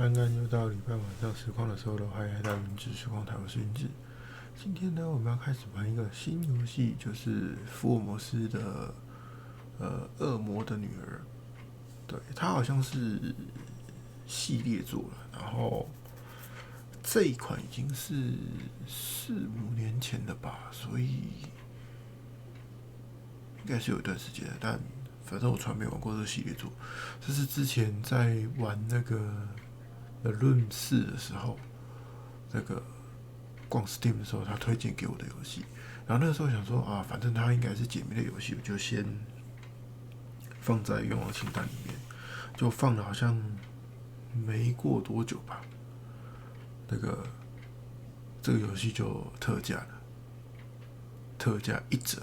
安安又到礼拜晚上实况的时候了，欢迎来到云志实况台，我是云志。今天呢，我们要开始玩一个新游戏，就是福尔摩斯的恶魔的女儿。对，它好像是系列作了，然后这一款已经是4-5年前了吧，所以应该是有一段时间了，但反正我从来没玩过这个系列作。这是之前在玩那个论4的时候，那个逛 Steam 的时候，他推荐给我的游戏。然后那个时候想说啊，反正它应该是解谜的游戏，我就先放在愿望清单里面。就放了好像没过多久吧，这个游戏就特价了，特价1折，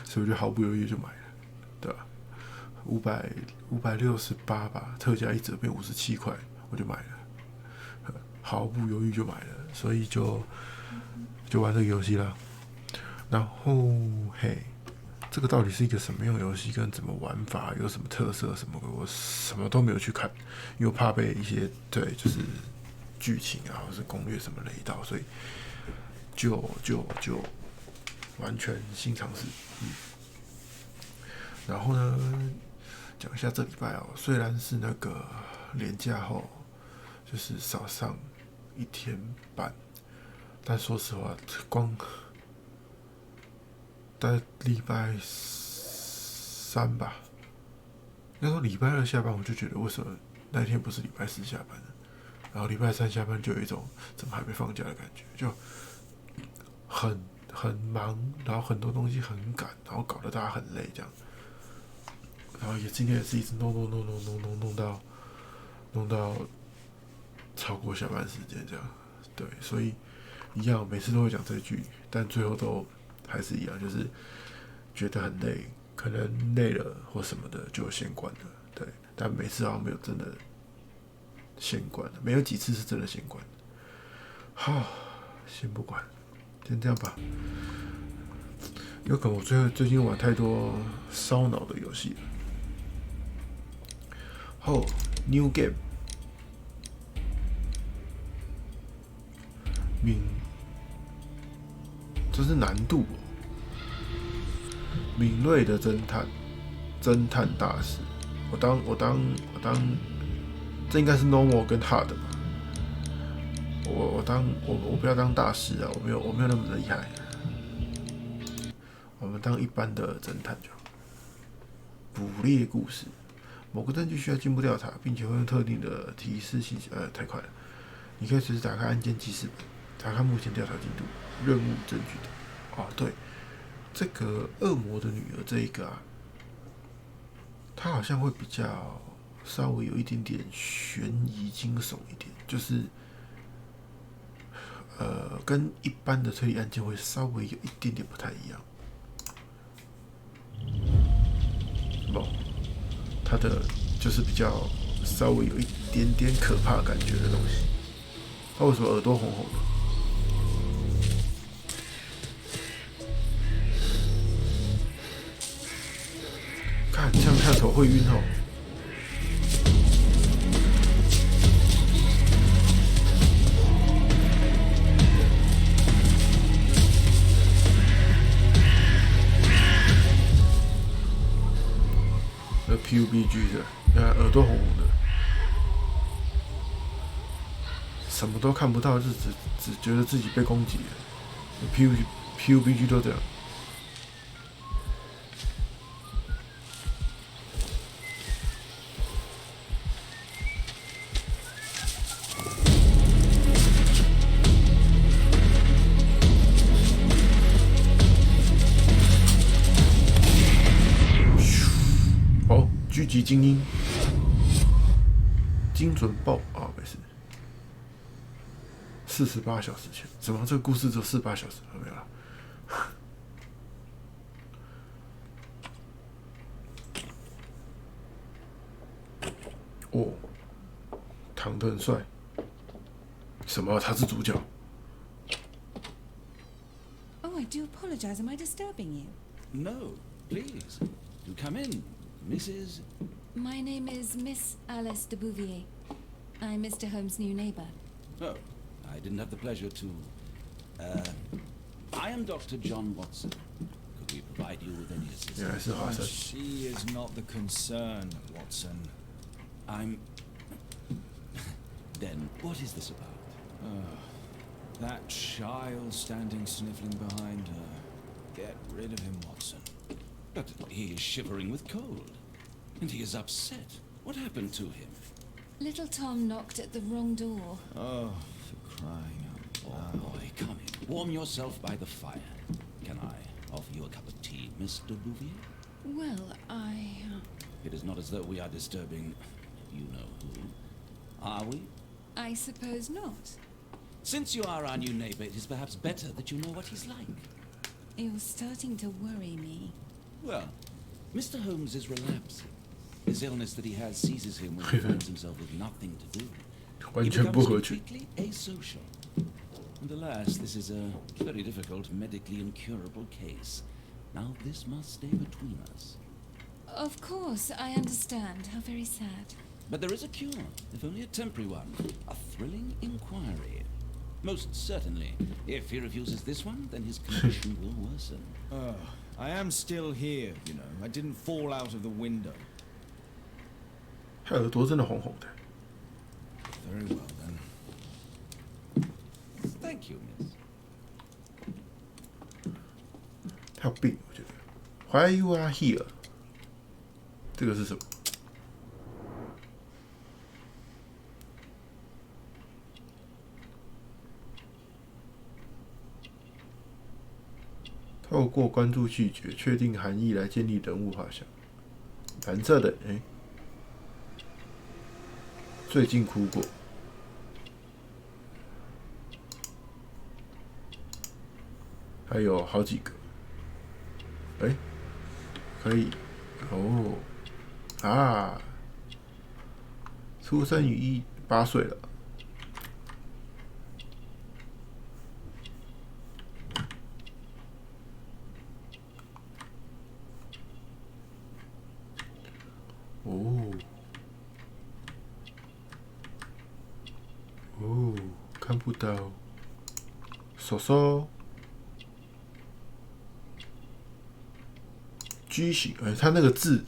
所以我就毫不犹豫就买了，对吧？568吧，特价1折变57块，我就买了，毫不犹豫就买了，所以就玩这个游戏啦。然后嘿，这个到底是一个什么样的游戏，跟怎么玩法，有什么特色什么的，我什么都没有去看，因为怕被一些就是剧情啊或是攻略什么雷到，所以就完全新尝试。然后呢，讲一下这礼拜哦，虽然是那个连假后，就是少上1天半，但说实话，光在礼拜3吧，应该说礼拜2下班，我就觉得为什么那天不是礼拜4下班呢？然后礼拜3下班就有一种怎么还没放假的感觉，就很忙，然后很多东西很赶，然后搞得大家很累这样。然后今天也是一直弄到超过下班时间这样。对，所以一样每次都会讲这句，但最后都还是一样，就是觉得很累，可能累了或什么的就先关了。对，但每次好像没有真的先关了，没有几次是真的先关。好，先不管，先这样吧。有可能我最近玩太多烧脑的游戏了。后 New Game， 这是难度哦。敏锐的侦探大师，我当，这应该是 normal 跟 hard 吧。我不要当大师啊，我没有那么厉害。我们当一般的侦探就好。捕猎故事，某个证据需要进一步调查，并且会用特定的提示信息。太快了！你可以随时打开案件记事本，查看目前调查进度、任务、证据等。对，这个恶魔的女儿这一个啊，它好像会比较稍微有一点点悬疑惊悚一点，就是跟一般的推理案件会稍微有一点点不太一样。它的就是比较稍微有一点点可怕感觉的东西。它为什么耳朵红红的？看这样探头会晕哦。PUBG 的，耳朵红红的，什么都看不到，就只觉得自己被攻击了。PUBG 都这样。狙击精英，精准爆啊！没事。48小时前，什么？这个故事只有48小时，没有了。哦，躺得很帅。什么？他是主角？ Oh, I do apologize. Am I disturbing you? No, please. Do come in. Mrs. My name is Miss Alice de Bouvier. I'm Mr. Holmes' new neighbor. Oh, I didn't have the pleasure to... I am Dr. John Watson. Could we provide you with any assistance? She is not the concern, Watson. I'm... Then, what is this about? That child standing sniffling behind her. Get rid of him, Watson. But he is shivering with cold. And he is upset. What happened to him? Little Tom knocked at the wrong door. Oh, for crying out loud. Oh, boy, come in. Warm yourself by the fire. Can I offer you a cup of tea, Mr. Bouvier? Well, It is not as though we are disturbing you know who. Are we? I suppose not. Since you are our new neighbor, it is perhaps better that you know what he's like. You're starting to worry me. Well, Mr. Holmes is relapsing. This illness that he has seizes him when he finds himself with nothing to do. He becomes completely asocial. And alas, this is a very difficult, medically incurable case. Now this must stay between us. Of course, I understand. How very sad. But there is a cure, if only a temporary one. A thrilling inquiry. Most certainly. If he refuses this one, then his condition will worsen. I am still here, you know. I didn't fall out of the window. 他耳朵真的红红的。 Very well, then. Thank you, miss. 他有病，我觉得。Why you are here？ 这个是什么？透过关注拒绝，确定含义来建立人物画像。蓝色的，最近哭过。还有好几个。可以。哦。啊。出生于8岁了。看不到。手手。矩形，他那个字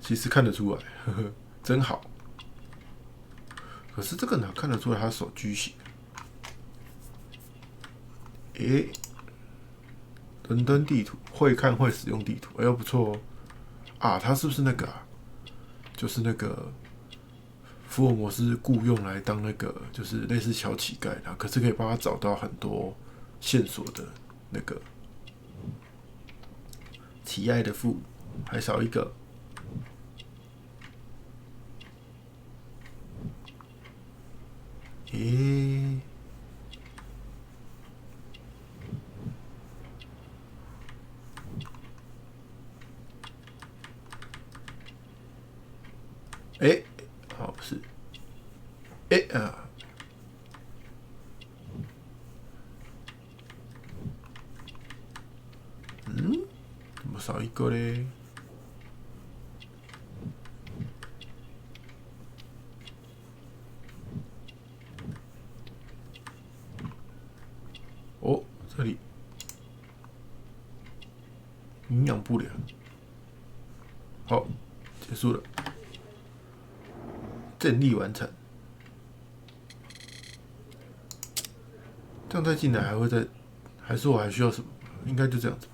其实看得出来，呵呵，真好。可是这个哪看得出来他手矩形？伦敦地图，会看会使用地图，不错哦。啊，他是不是那个就是那个福尔摩斯雇用来当那个，就是类似小乞丐的，可是可以帮他找到很多线索的那个乞爱的父母，还少一个。好，是，怎么少一个嘞？哦，这里营养不良。好，结束了。胜利完成，这样再进来还会再，还是我还需要什么？应该就这样子吧。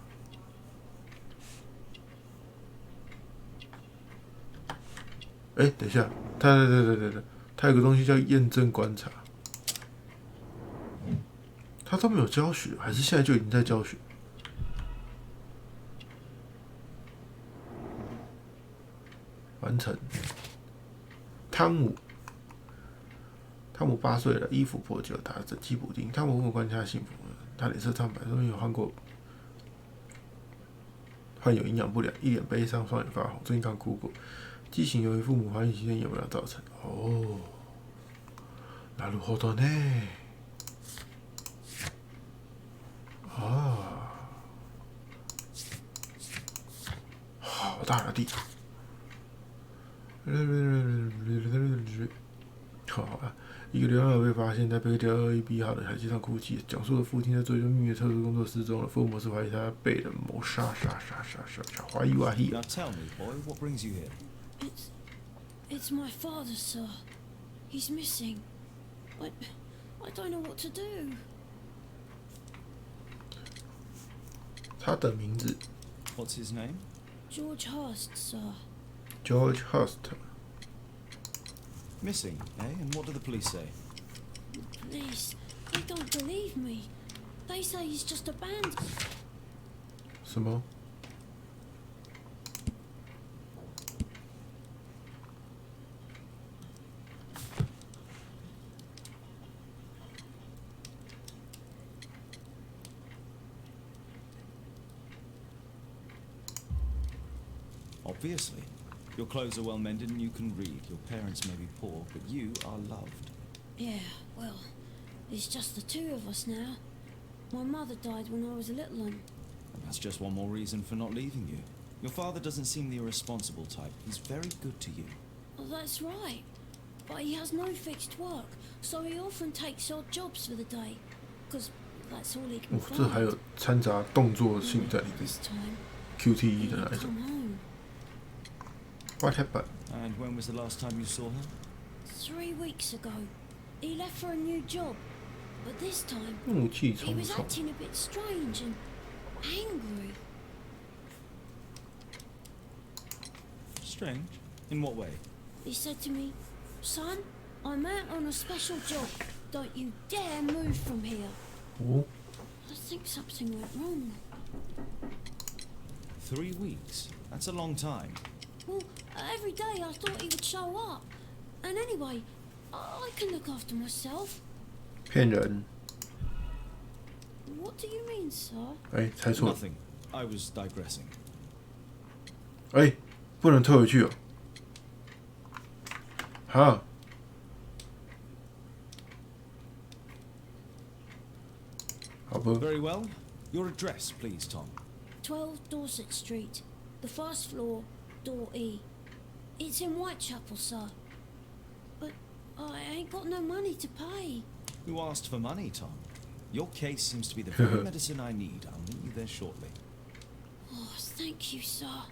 等一下，对，他有个东西叫验证观察，他都没有教学，还是现在就已经在教学？完成。汤姆8岁了，衣服破旧，打整齐补丁。汤姆问观察幸福，他脸色苍白，说有患有营养不良，一脸悲伤，双眼发红，最近刚哭过。畸形由于父母怀孕期间有没有造成？なるほどね。好大的地图。好啊，一个流浪儿被发现在被恶意逼好的海基上哭泣，讲述了父亲在追踪秘密特殊工作失踪了，福尔摩斯怀疑他被人谋杀，怀疑哇嘿。Now tell me, boy, what brings you here? It's my father, sir. He's missing. I don't know what to do. 他的名字 What's his name? George Hurst, sir. George Hurst。Missing, eh? And what do the police say? Police, they don't believe me. They say he's just abandoned. 什么？ Obviously. Your clothes are well mended and you can read. Your parents may be poor, but you are loved. Yeah, well, it's just the two of us now. My mother died when I was a little one. And that's just one more reason for not leaving you. Your father doesn't seem the irresponsible type. He's very good to you. Well, that's right. But he has no fixed work, so he often takes odd jobs for the day. Because that's all he can 这还 find. 有掺杂动作性在里面 This time, ，QTE he 的那一 didn't 种。 come home. What happened？ And when was the last time you saw her? 3 weeks ago. He left for a new job. But this time, 怒气 he 冲 was 冲。 acting a bit strange and angry. Strange. In what way? He said to me, "Son, I'm out on a special job. Don't you dare move from here." 哦， I think something went wrong. 3 weeks. That's a long time. Well, every day I thought he would show up. And anyway, I can look after myself. 骗人！ What do you mean, sir? 哎，猜错了。 Nothing. I was digressing. 哎，不能退回去哦。哈。好吧。 Very well. Your address, please, Tom. 12 Dorset Street. The first floor, door E. It's in Whitechapel, sir. But I ain't got no money to pay. Who asked for money, Tom? Your case seems to be the very medicine I need. I'll meet you there shortly. Oh, thank you, sir.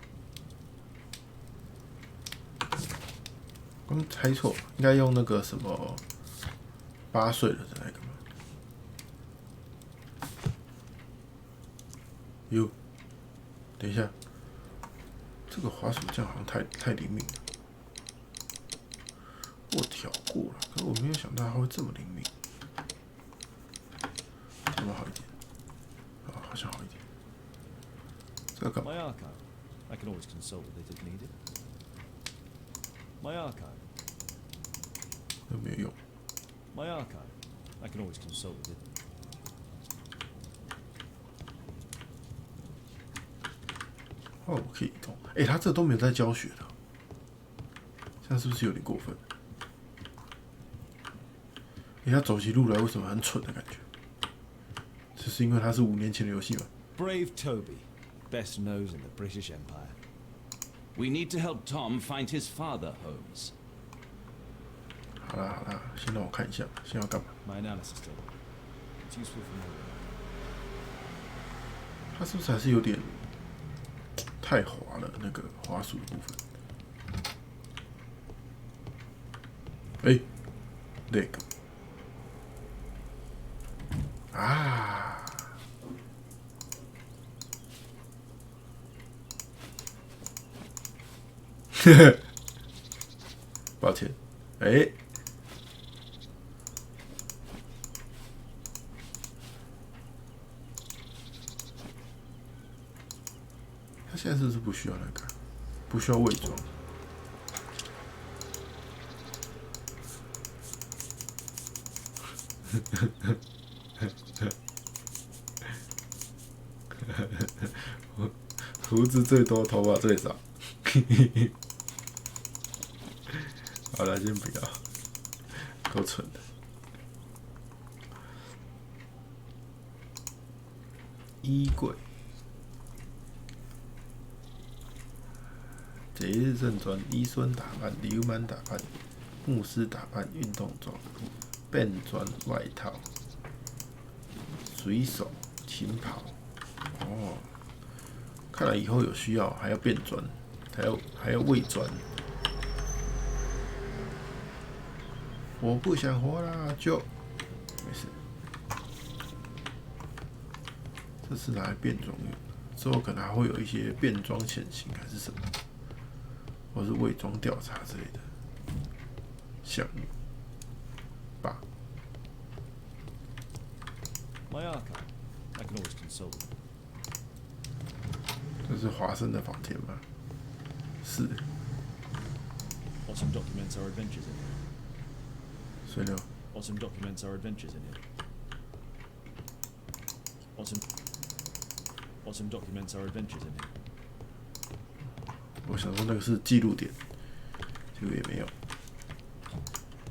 刚猜错，应该用那个什么8岁的那个吗？哟，等一下，这个滑鼠键好像太灵敏了。我调过了，可是我没有想到它会这么灵敏。有没有好一点？啊，好像好一点。这个干嘛？ My archive. I can always consult with it if needed. My archive. 有没有用？ My archive. I can always consult with it. 哦，我可以动。哎，他这都没有在教学的，这样是不是有点过分？哎，他走起路来为什么很蠢的感觉？这是因为他是5年前的游戏吗？ Brave Toby. Best nose in the British Empire. We need to help Tom find his father, Holmes. 好啦好啦，先让我看一下，先要干嘛？ My analysis table. It's useful for me. 他是不是还是有点太滑了？那个滑鼠的部分。哎，那个啊，抱歉，哎。他现在是不是不需要那个？不需要伪装？胡子最多，头发最少。好了，先不要，够蠢的。衣柜。节日正装、医生打扮、流氓打扮、牧师打扮、运动装、便装外套、水手、旗袍。哦，看来以后有需要还要变装，还要伪装。我不想活啦，就没事。这是拿来变装用的，之后可能还会有一些变装潜行还是什么，或是伪装调查之类的项目吧。My archive. I can always consult them. 这是华生的房间吗？是。Awesome documents our adventures in here. 所以呢 Awesome documents our adventures in here. Awesome documents our adventures in here. 我想说那个是记录点，结果也没有。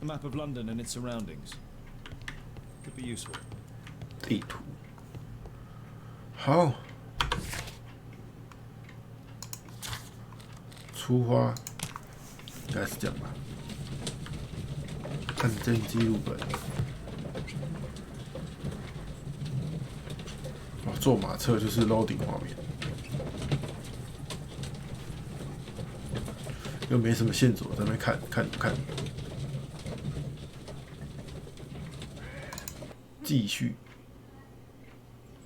A map of London and its surroundings. Could be useful. 地图。好。出发，应该是这样吧。案件记录本。哇，坐马车就是 loading 画面，又没什么线索，在那边看。继续。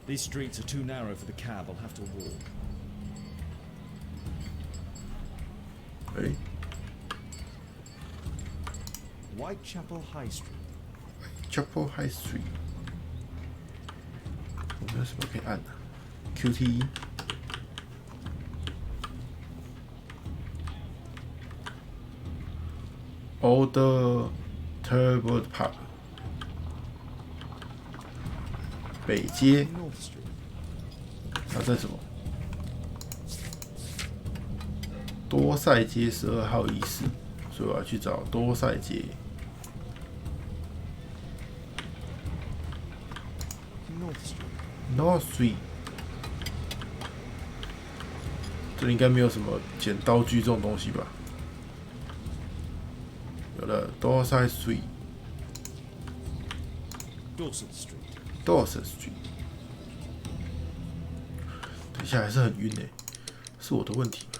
These streets are too narrow for the cab. I'll have to walk. 哎 Whitechapel High Street. Chapel High Street， 我们有什么可以按的？QT。Old Turbo Pub， 北街， North Street. 它在什么？多塞街12号1室，所以我要去找多塞街。North Street. North Street， 这里应该没有什么捡刀具这种东西吧？有了 Dorset Street。 Dorset Street. Dorset Street。等一下还是很晕欸，是我的问题吗？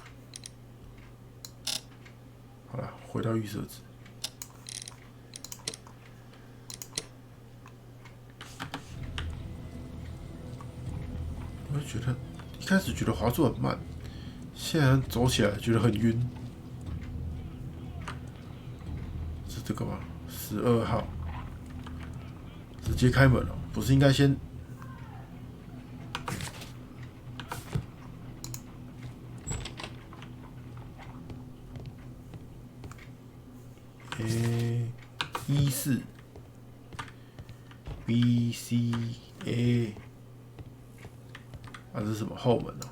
好了，回到预设值。我就觉得一开始觉得滑速很慢，现在走起来觉得很晕。是这个吗？12号，直接开门了，不是应该先？1室 BCA， 啊，这是什么后门哦？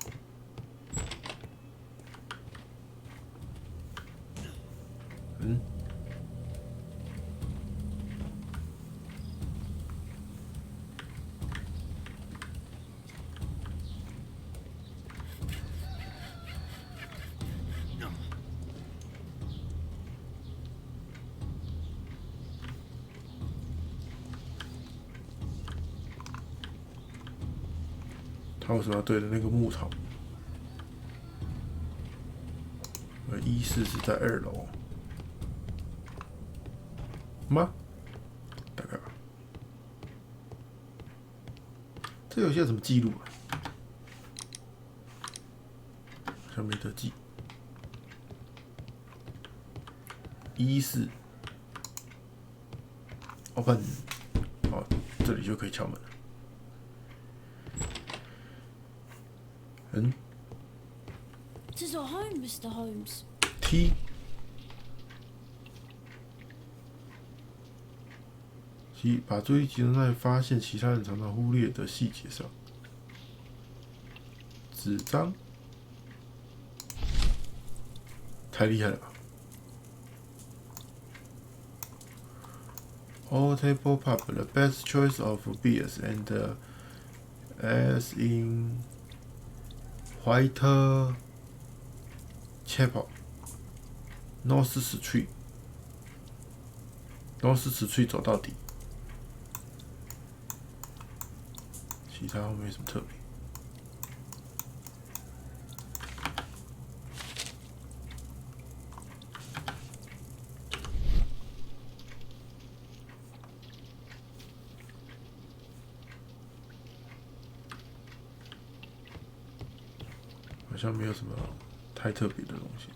他为什么要对着那个木头？1室是在2楼吗？大概吧。这游戏有什么记录啊？好像没得记。1室 ，open， 哦，这里就可以敲门了。'Tis our home, Mr. Holmes. T。把注意集中在发现其他人常常忽略的细节上。纸张，太厉害了吧 ！All table pub, the best choice of beers, and as in Whitechapel North Street，North Street 走到底，其他后面没什么特别。好像没有什么太特别的东西。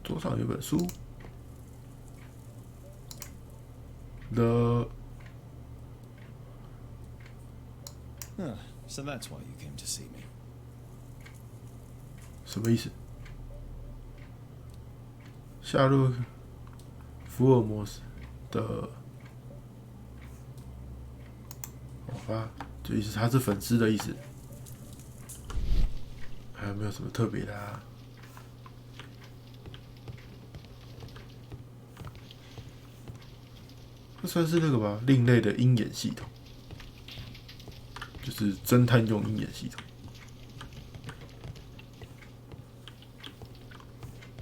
桌上有本书，The So that's why you came to see me. 什么意思？夏洛克·福尔摩斯的，好吧，就意思他是粉丝的意思。还有没有什么特别的啊？这算是那个吧，另类的鹰眼系统，就是侦探用鹰眼系统。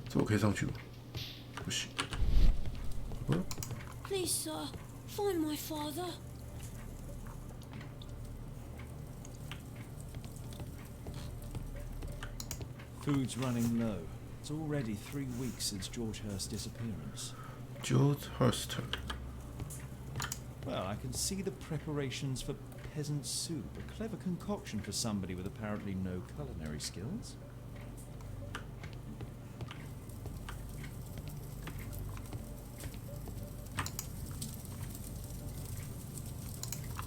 这我可以上去吗？不行。Please, sir, find my father. Food's running low. It's already 3 weeks since George Hurst's disappearance. George Hurst. Well, I can see the preparations for peasant soup, a clever concoction for somebody with apparently no culinary skills.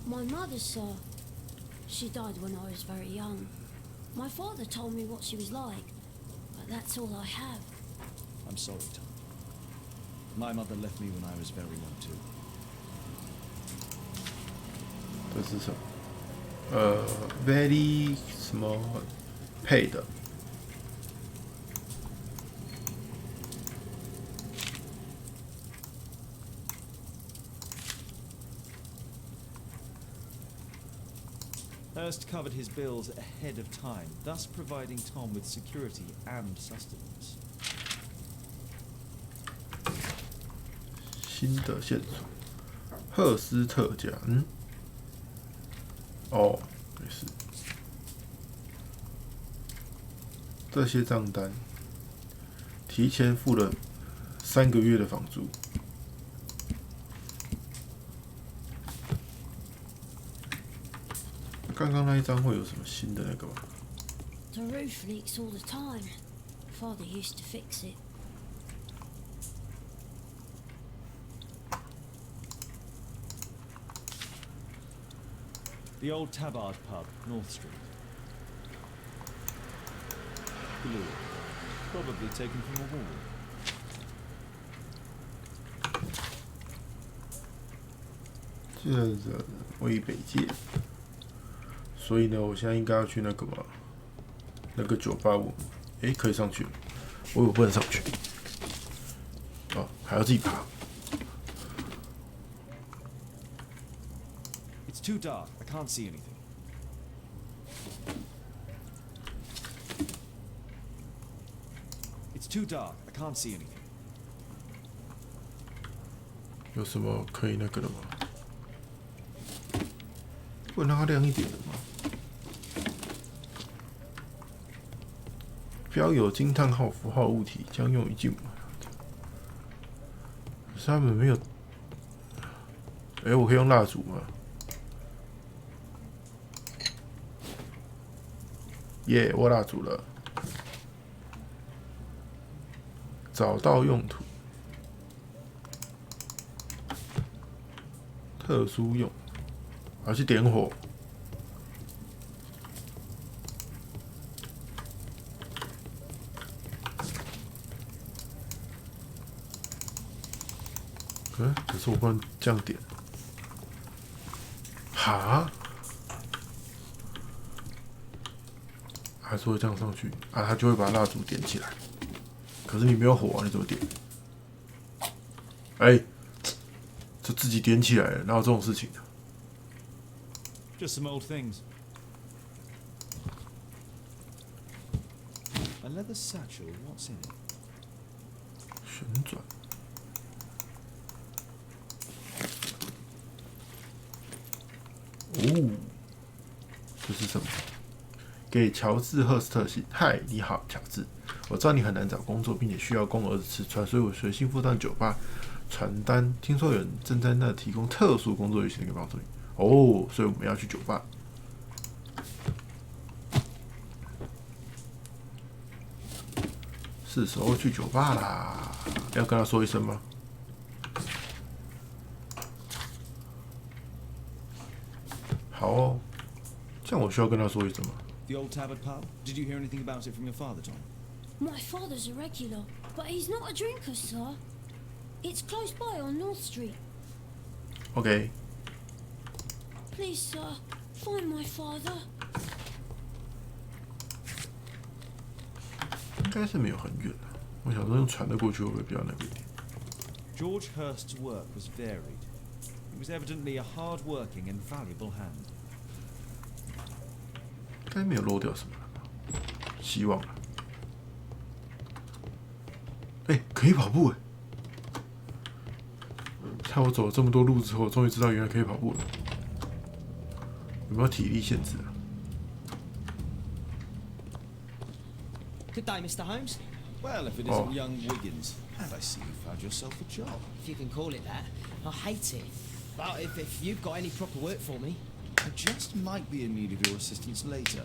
My mother, sir. She died when I was very young. My father told me what she was like, but that's all I have. I'm sorry, Tom. My mother left me when I was very young too. 这是什么？very 什么配的？Hurst covered his bills ahead of time, thus providing Tom with security and sustenance. 新的线索，赫斯特家，哦，没事。这些账单提前付了3个月的房租。刚刚那一张会有什么新的那个吗？ The roof leaks all the time. Father used to fix it. The old Tabard pub, North Street. Blue. Probably taken from a wall. 接着为北界，所以呢，我现在应该要去那个嘛，那个985，可以上去了，我以为不能上去，哦，还要自己爬。It's too dark. I can't see anything. It's too dark. I can't see anything. 有什么可以那个的吗？不能让它亮一点的吗？标有惊叹号符号物体将用于进门。可是他们没有。我可以用蜡烛吗？耶，我蜡烛了。找到用途。特殊用。我要去点火。可是我不能这样点。哈？还是会这样上去啊？它就会把蜡烛点起来。可是你没有火啊，你怎么点？就自己点起来了，哪有这种事情的？Just some old things. leather satchel. What's in it? 旋转。哦，这是什么？给乔治·赫斯特信。嗨，你好，乔治。我知道你很难找工作，并且需要供儿子吃穿，所以我随信附上酒吧传单。听说有人正在那提供特殊工作，有请你帮助你。哦，所以我们要去酒吧。是时候去酒吧啦，要跟他说一声吗？好哦，这样我需要跟他说一声吗？ The old Tabard pub? Did you hear anything about it from your father, Tom? My father's a regular, but he's not a drinker, sir. It's close by on North Street. OK， Please, sir, find my father. 应该是没有很远的。我想说用船的过去会不会比较那个一点？ George Hurst's work was varied. He was evidently a hard-working and valuable hand. 应该没有漏掉什么了吧？希望了。哎，可以跑步哎！看我走了这么多路之后，终于知道原来可以跑步了。有没有体力限制啊？ Good day, Mr. Holmes. Well, if it isn't young Wiggins. And I see you found yourself a job. If you can call it that. I hate it. But if you've got any proper work for me. I just might be in need of your assistance later.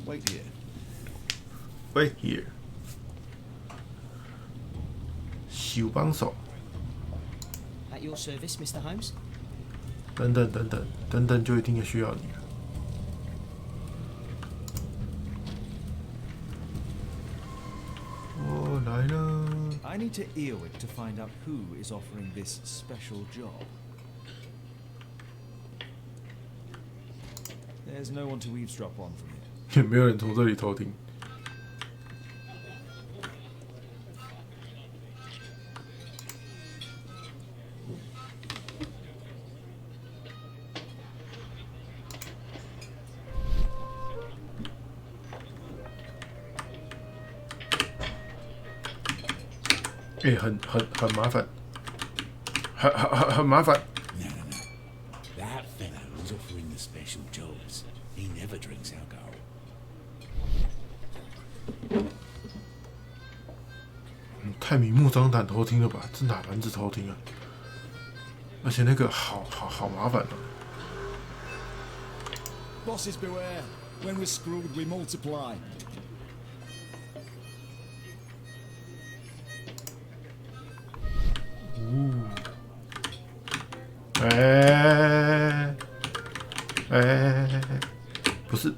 Wait here. Wait here. 小帮手。 At your service, Mr. Holmes. 等等等等等等，就一定需要你了。我来了。 I need to earwig to find out who is offering this special job. There's no one to eavesdrop on from here. 也没有人从这里偷听。哎，很麻烦，很麻烦。 No. That fellow who's offering the special jobs, he never drinks alcohol. 太明目张胆偷听了吧？这哪门子偷听啊？而且那个好麻烦啊！ Bosses beware. When we're screwed, we multiply.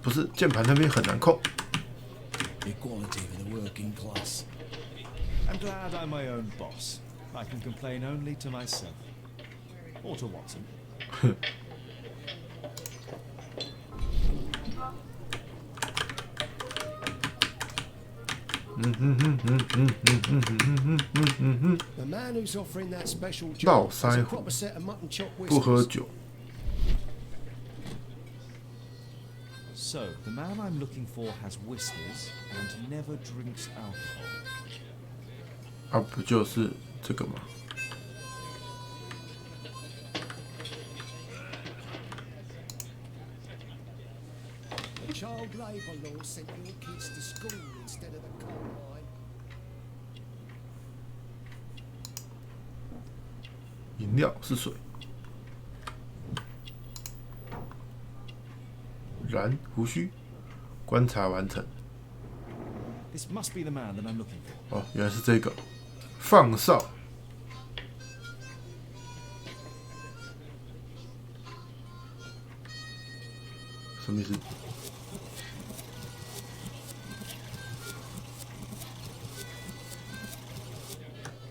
不是，键盘那边很难控。 Equality for the working class. I'm glad I'm my own boss. I can complain only to myself. Or to Watson. 绕腮胡，不喝酒。 So, the man I'm looking for has whiskers and never drinks alcohol. 啊，不就是这个吗？ The child labour law sent your kids to school instead of the coal mine. 饮料是水。染胡须，观察完成。 This must be the man that I'm looking for. 哦，原来是这个，放哨。什么意思？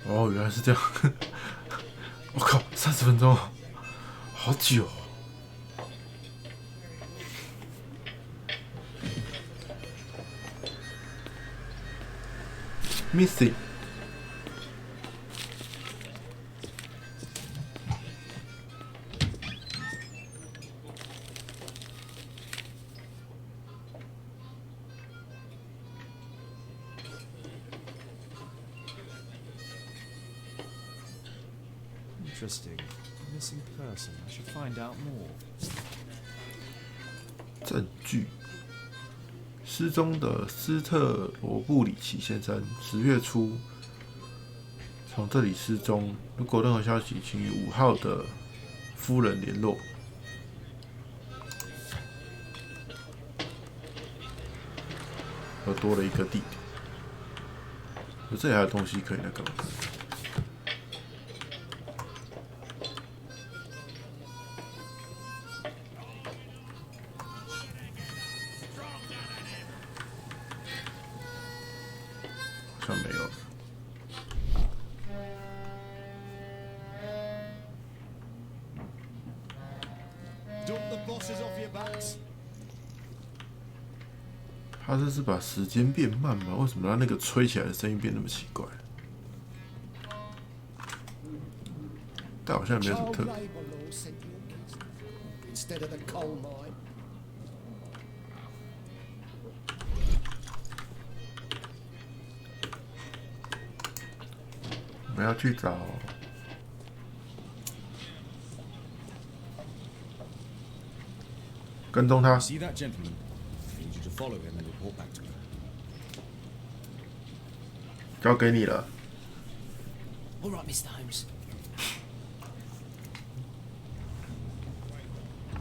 哦，原来是这样。我靠，30分钟，好久。 Missing。interesting. Missing person. I should find out more. 证据：失踪的斯特罗布里奇先生10月初从这里失踪。如果任何消息，请与5号的夫人联络。又多了一个地点，这里还有东西可以那个吗？好像没有。Dump the bosses off your backs. 他这是把时间变慢吗？为什么他那个吹起来的声音变那么奇怪？但好像也没有什么 Child 特别。 labour law sent your kids to school instead of the coal mine. 我们要去找跟踪他。 See that gentleman? I need you to follow him and report back to me. 交给你了。 All right, Mr. Holmes.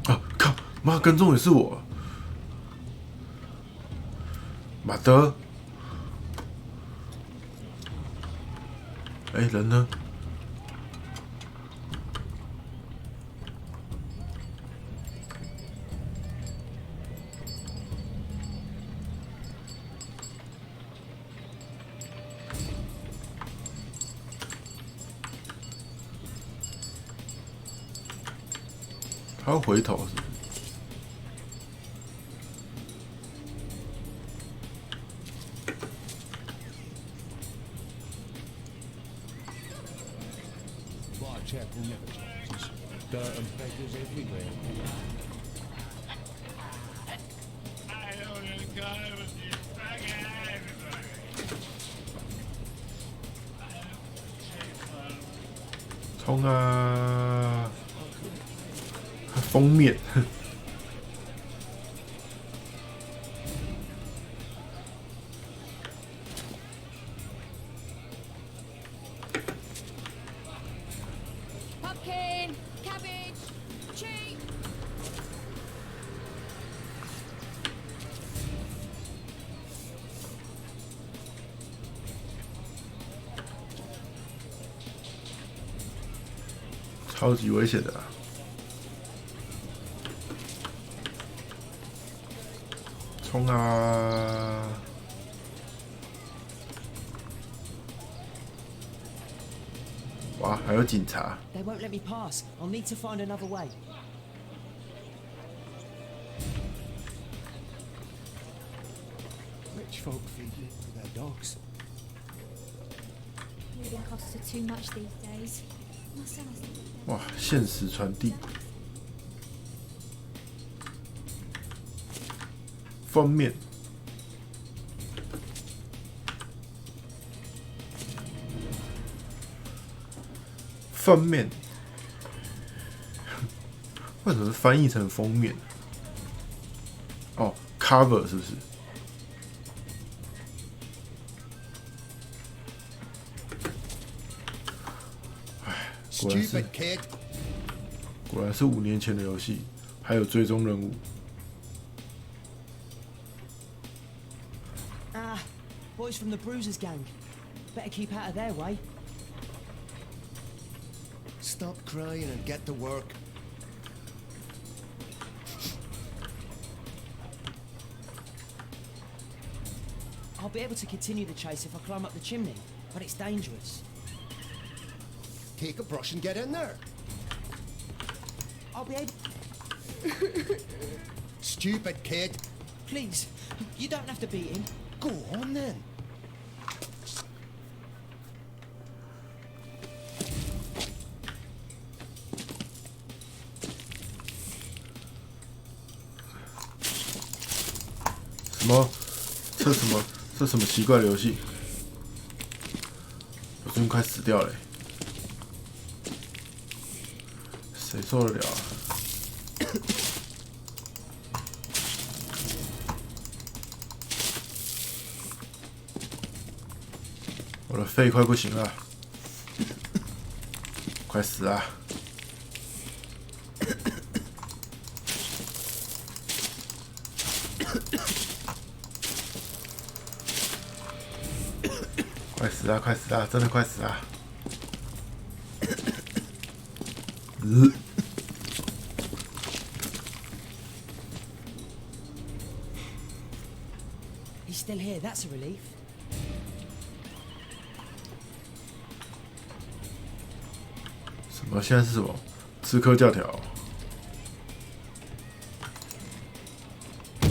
啊！靠！妈，跟踪也是我。马德。哎，人呢？他会回头是不是？ Whitechapel never changes. Dirt and beggars everywhere. I don't want to go with you. Fucking everybody. 冲啊！封面。Pumpkin, cabbage, cheese. 超级危险的、啊。冲啊！哇，还有警察！ They won't let me pass. I'll need to find another way. Rich folk feed meat to their dogs. Living costs are too much these days. My son's 哇，限时传递。封面。封面。为什么是翻译成封面？哦 ，cover 是不是？哎，果然是 Stupid kid. 果然是5年前的游戏，还有追踪任务。 Ah, boys from the Bruisers gang. Better keep out of their way. Stop crying and get to work. I'll be able to continue the chase if I climb up the chimney, but it's dangerous. Take a brush and get in there. I'll be able... Stupid kid. Please, you don't have to beat him. Go on then. 什么？这什么？这什么奇怪的游戏？我最近快死掉了、欸。谁受得了啊？我的肺快不行了，快死啊！快死啊！快死啊！真的快死啊He's still here. That's a relief. 什么？现在是什么？刺客教条。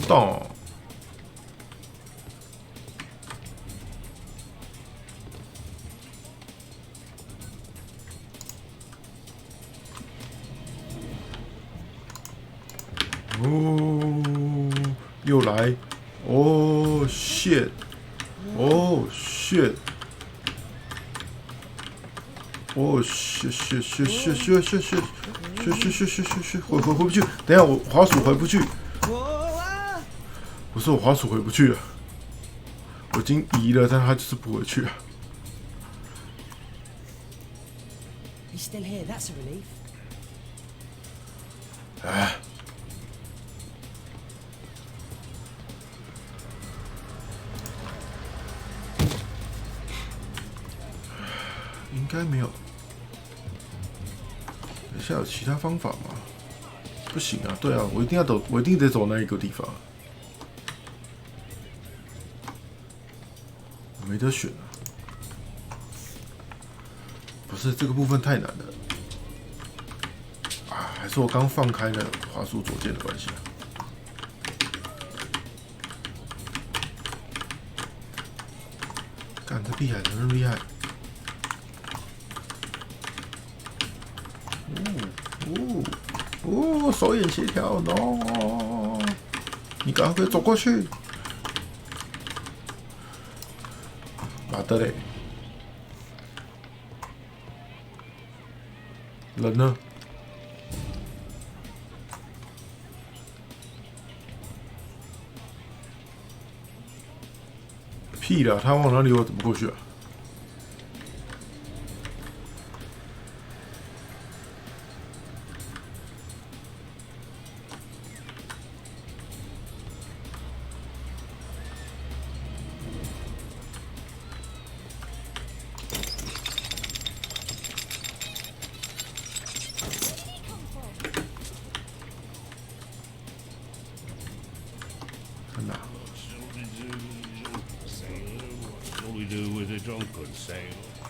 动。哦，又来！哦 shit！ 哦 shit！ 哦shit！回不去！等一下，我滑鼠回不去。不是我滑鼠回不去了，我已经移了，但它就是不回去了。He's still here. That's a relief. 哎。应该没有。等一下有其他方法吗？不行啊，对啊，我一定得走那一个地方。我没得选啊。不是这个部分太难了。啊，还是我刚放开了滑鼠左键的关系啊。干，这屁孩怎么那么厉害？手眼协调 ，no！ 你赶快走过去。妈的嘞！人呢？屁啦！他往哪里？我怎么过去啊？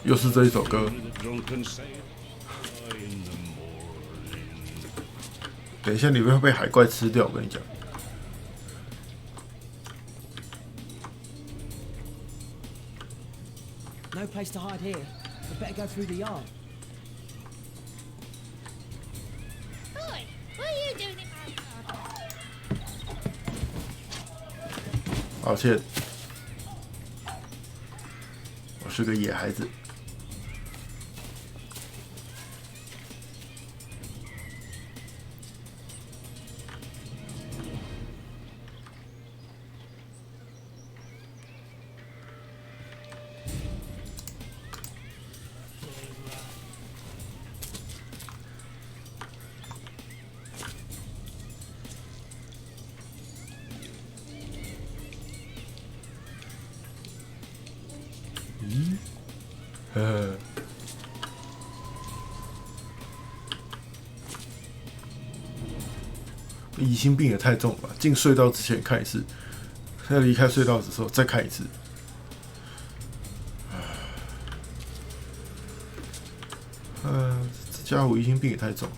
又是这一首歌。等一下，你会被海怪吃掉，我跟你讲。No place to hide here. We better go through the yard. Oi, what are you doing in my yard? 抱歉，我是个野孩子。疑心病也太重了吧！进隧道之前看一次，在离开隧道的时候再看一次。这家伙疑心病也太重了。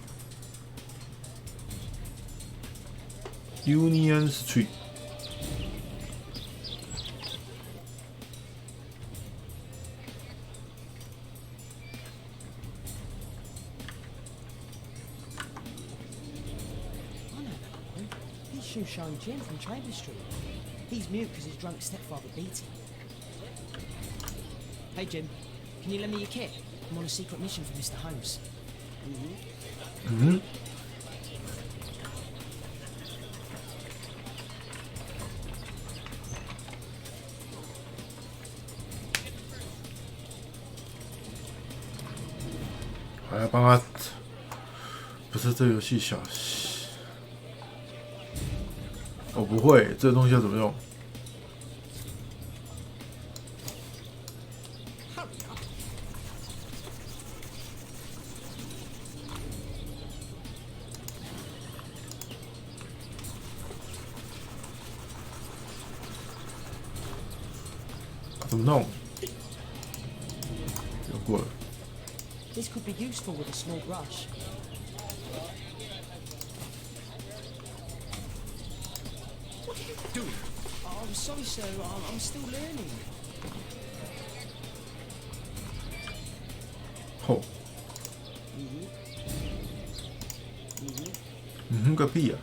Union Street。Shoeshine Jim from Chambers Street. He's mute because his drunk stepfather beat him. Hey Jim, can you lend me your kit? I'm on a secret mission for Mr. Holmes. 嗯，还要帮他，不是这游戏小，我不会，这个东西要怎么用？怎么弄？有过了。 This could be useful with a small brush. What are you doing? Oh, I'm sorry, sir. I'm still learning. 吼，个屁啊！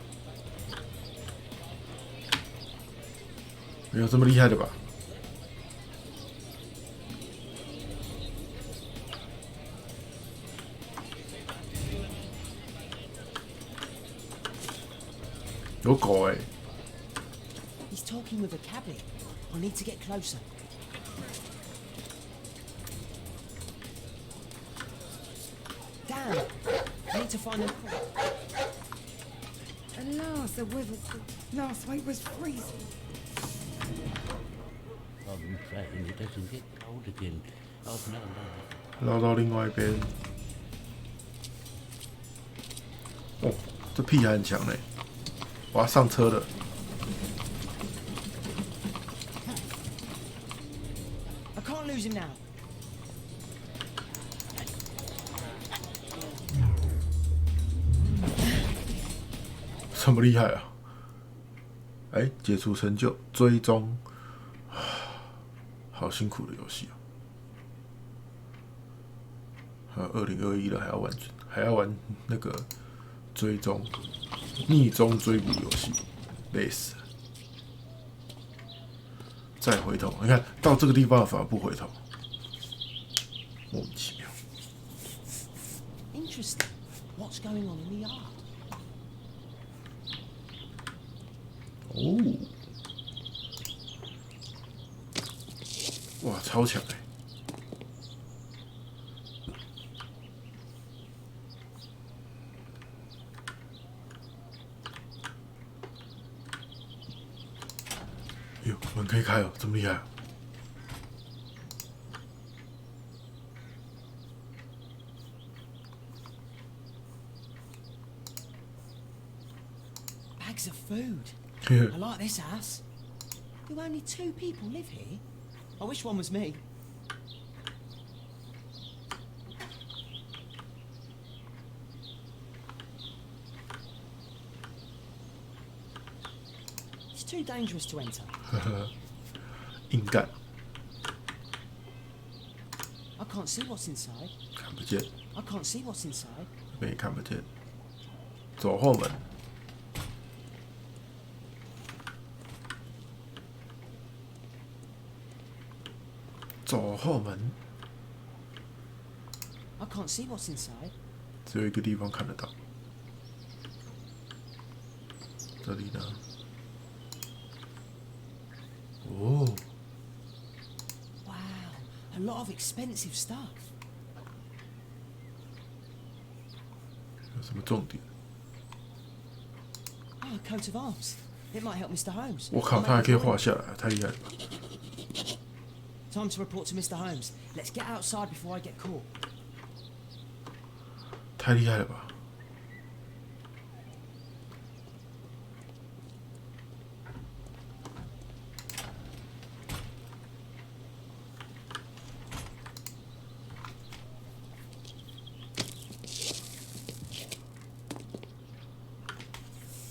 没有这么厉害的吧？有狗哎、欸！ He's talking with a cabbie. I need to get closer. Damn! I need to find a. Alas, the weather last week was freezing. I'm praying it doesn't get cold again. Oh no, no. 绕到另外一边。哦，这屁还很强嘞！我要上车了。 I can't lose him now. 这么厉害啊！哎，解除成就，追踪，好辛苦的游戏啊！2021了，还要玩那个追踪、逆中追捕游戏，累死了。再回头，你看到这个地方反而不回头，莫名其妙。 Interesting. What's going on in the yard? 哦，哇，超强哎！哟，门可以开哦，这么厉害、啊！ Bags of food. I like this house. Do only 2 people live here? I wish one was me. It's too dangerous to enter. 硬干， I can't see what's inside. 看不见， I can't see what's inside. 这边也看不见。走后门。 走后门， I can't see what's inside. 只有一个地方看得到。这里呢？哦， Wow, a lot of expensive stuff. 有什么重点？ Oh, a coat of arms. It might help Mr. Holmes. 我靠，他还可以画下来，太厉害了吧！ Time to report to Mr. Holmes. Let's get outside before I get caught. 太厉害了吧！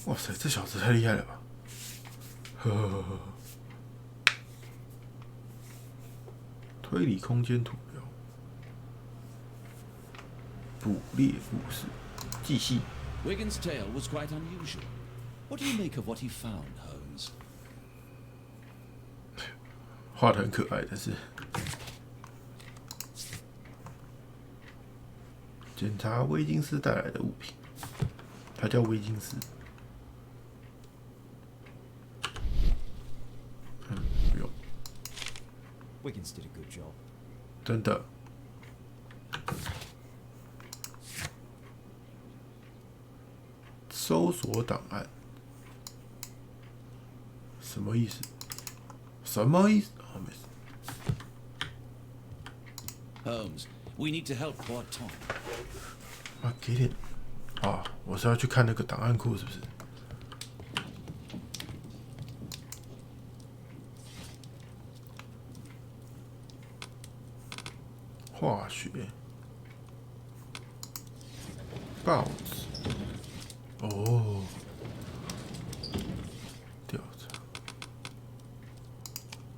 哇塞，这小子太厉害了吧！呵呵呵呵。 推理空间图标，捕猎故事，继续。 Wigan's tale was quite unusual. What do you make of what he found, Holmes? 画的很可爱，但是检查威金斯带来的物品。他叫威金斯。不用。Wiggins did a good job. 真的。搜索档案，什么意思？什么意思？哦，没事。Holmes, we need to help poor Tom. 啊，给点。啊，我是要去看那个档案库，是不是？化学，报纸，哦，调查，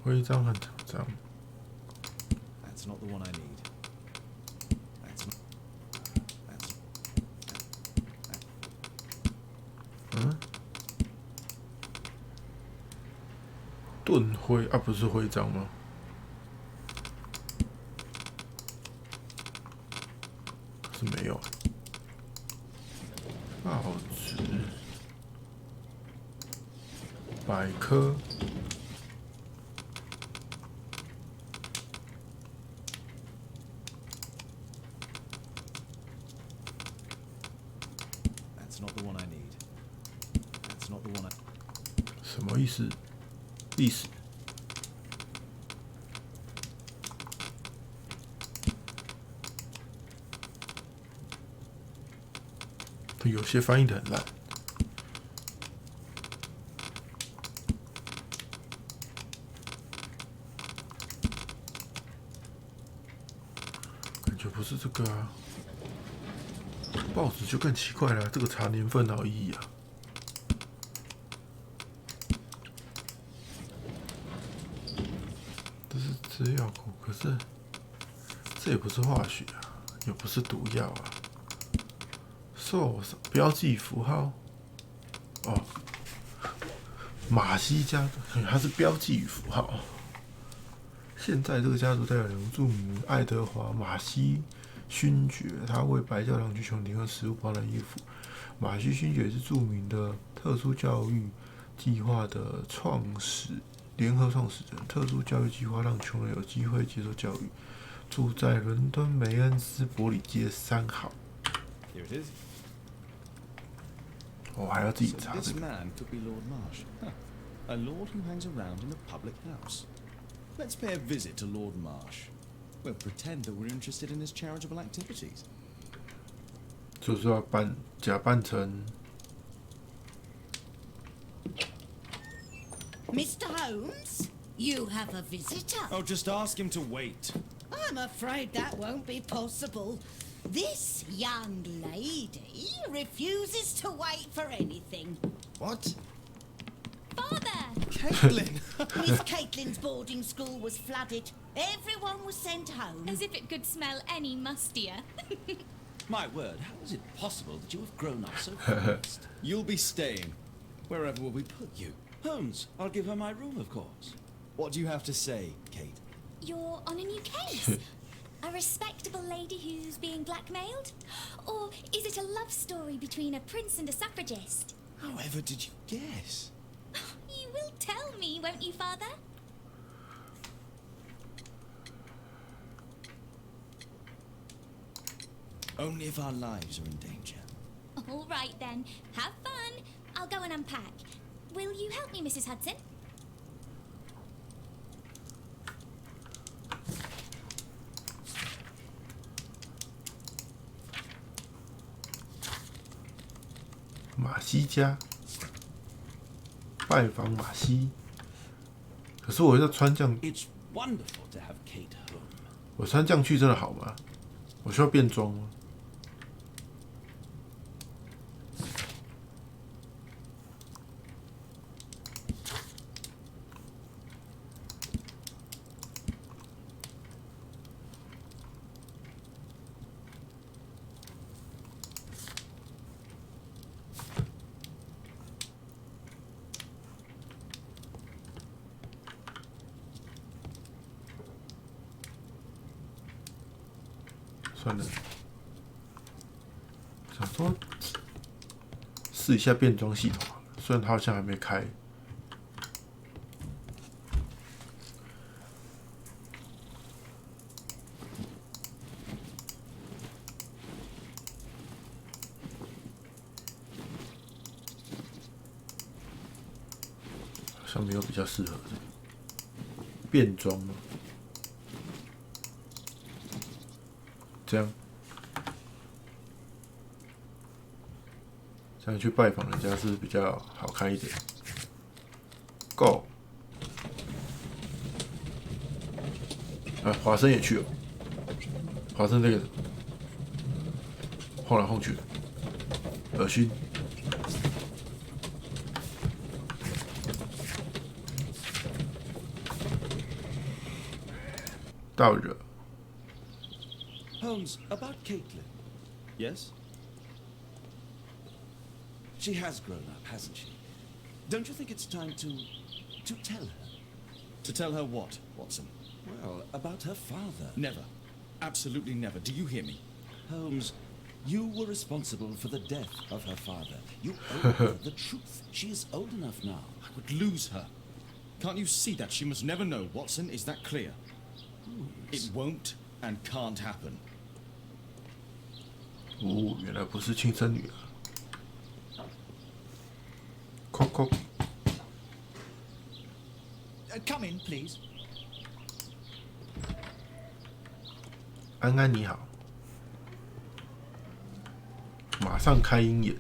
徽章和奖章。That's not the one I need. That's not. That's. 嗯，盾徽啊，不是徽章吗？是没有。报纸、百科、That's not the one I need. That's not the one I. 什么意思？历史。有些翻译的很烂。感觉不是这个啊。报纸就更奇怪了，这个查年份哪有意义啊？这是资料库，可是这也不是化学啊，也不是毒药啊。受伤标记符号，哦，马西家族，它是标记与符号。现在这个家族代表人物著名爱德华·马西勋爵，他为白教堂去穷提供食物、保暖衣服。马西勋爵是著名的特殊教育计划的联合创始人。特殊教育计划让穷人有机会接受教育。住在伦敦梅恩斯伯里街3号。Here it is. 我还要自己 So 查 this 这个。 man could be Lord Marsh. Huh. A lord who hangs around in a public house. Let's pay a visit to Lord Marsh. We'll pretend that we're interested in his charitable activities. 就是要假扮成 Mr. Holmes, you have a visitor. Oh, just ask him to wait. I'm afraid that won't be possible. This young lady refuses to wait for anything. What? Father! Caitlin! Miss Caitlin's boarding school was flooded. Everyone was sent home. As if it could smell any mustier. My word, how is it possible that you have grown up so fast? You'll be staying. Wherever will we put you? Holmes, I'll give her my room, of course. What do you have to say, Kate? You're on a new case. A respectable lady who's being blackmailed? Or is it a love story between a prince and a suffragist? However did you guess? You will tell me, won't you, Father? Only if our lives are in danger. All right, then. Have fun. I'll go and unpack. Will you help me, Mrs. Hudson? 马西家，拜访马西。可是我要穿这样， It's wonderful to have Kate home. 我穿这样去真的好吗？我需要变装吗？算了，想说试一下变装系统，虽然它好像还没开。好像没有比较适合的变装吗？这样去拜访人家是比较好看一点。Go， 华生也去了，华生这个晃来晃去的，恶心。到了。 Holmes, about Caitlin. Yes? She has grown up, hasn't she? Don't you think it's time to tell her? To tell her what, Watson? Well, about her father. Never. Absolutely never. Do you hear me? Holmes, you were responsible for the death of her father. You owe her the truth. She is old enough now. I would lose her. Can't you see that? She must never know, Watson. Is that clear? It won't and can't happen. 哦，原来不是亲生女儿。Coco， Come in, please. 安安你好，马上开鹰眼。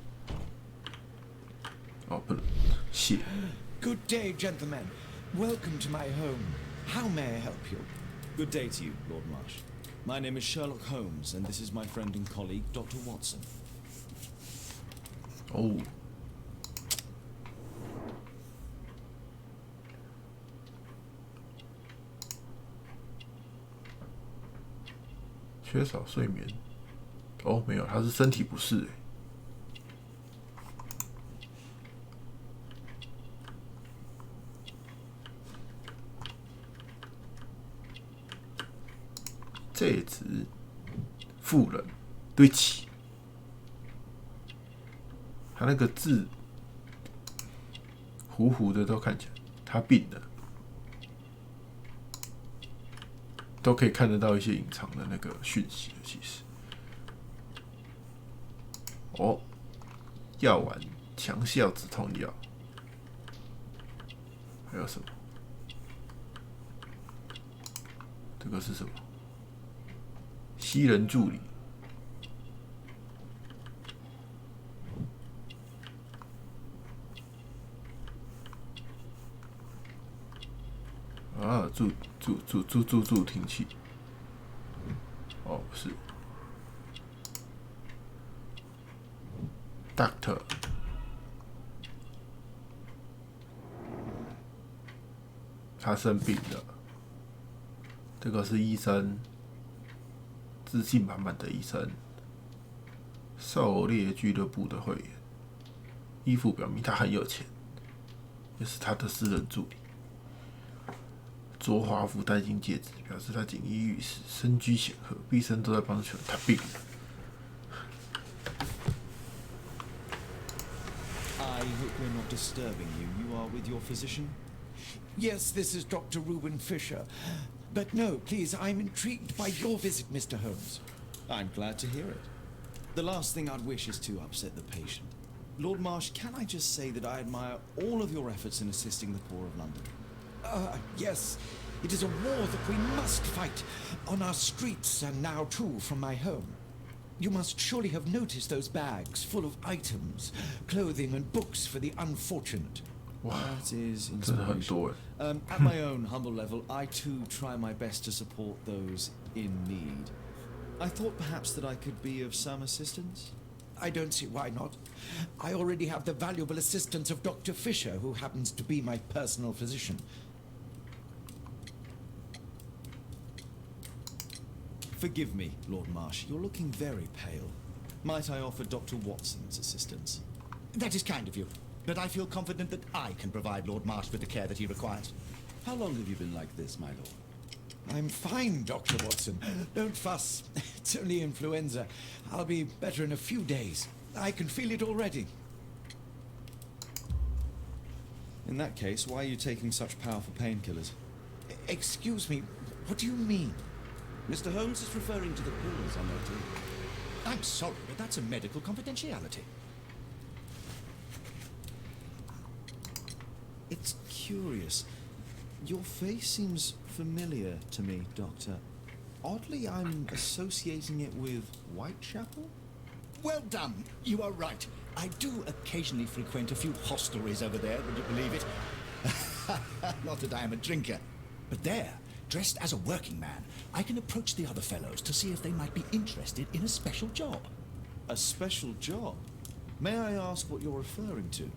哦，不能，谢。Good day, gentlemen. Welcome to my home. How may I help you? Good day to you, Lord Marsh. My name is Sherlock Holmes, and this is my friend and colleague, Dr. Watson. 哦，缺少睡眠。哦，没有，他是身体不适。这只妇人，对不起，他那个字糊糊的都看起来，他病了，都可以看得到一些隐藏的那个讯息。其实，哦，药丸强效止痛药，还有什么？这个是什么？西人助理，啊，助听器，哦，不是 ，Doctor， 他生病了，这个是医生。自信满满的医生，狩猎俱乐部的会员，衣服表明他很有钱，也是他的私人助理。着华服戴金戒指，表示他锦衣玉食，身居显赫，毕生都在帮助他病了。I hope we're not disturbing you. You are with your physician? Yes, this is Dr. Reuben Fisher. But no, please, I'm intrigued by your visit, Mr. Holmes. I'm glad to hear it. The last thing I'd wish is to upset the patient. Lord Marsh, can I just say that I admire all of your efforts in assisting the poor of London? Yes. It is a war that we must fight, on our streets and now too from my home. You must surely have noticed those bags full of items, clothing and books for the unfortunate. Wow, that is 真的很多 At my own humble level, I too try my best to support those in need. I thought perhaps that I could be of some assistance. I don't see why not. I already have the valuable assistance of Dr. Fisher, who happens to be my personal physician. Forgive me, Lord Marsh, you're looking very pale. Might I offer Dr. Watson's assistance? That is kind of you. But I feel confident that I can provide Lord Marsh with the care that he requires. How long have you been like this, my lord? I'm fine, Dr. Watson. Don't fuss. It's only influenza. I'll be better in a few days. I can feel it already. In that case, why are you taking such powerful painkillers? Excuse me, what do you mean? Mr. Holmes is referring to the pills on their table. I'm sorry, but that's a medical confidentiality. It's curious. Your face seems familiar to me, Doctor. Oddly, I'm associating it with Whitechapel? Well done. You are right. I do occasionally frequent a few hostelries over there, would you believe it? Not that I am a drinker. But there, dressed as a working man, I can approach the other fellows to see if they might be interested in a special job. A special job? May I ask what you're referring to?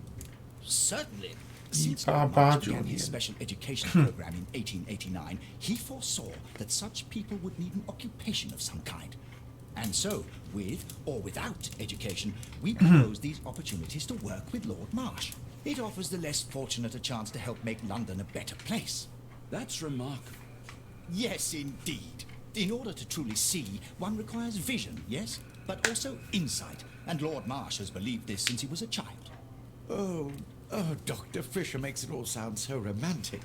Certainly. Since1889March began his special education program in 1889, he foresaw that such people would need an occupation of some kind. And so, with or without education, we propose these opportunities to work with Lord Marsh. It offers the less fortunate a chance to help make London a better place. That's remarkable. Yes, indeed. In order to truly see, one requires vision, yes? But also insight. And Lord Marsh has believed this since he was a child. Oh, Dr. Fisher makes it all sound so romantic.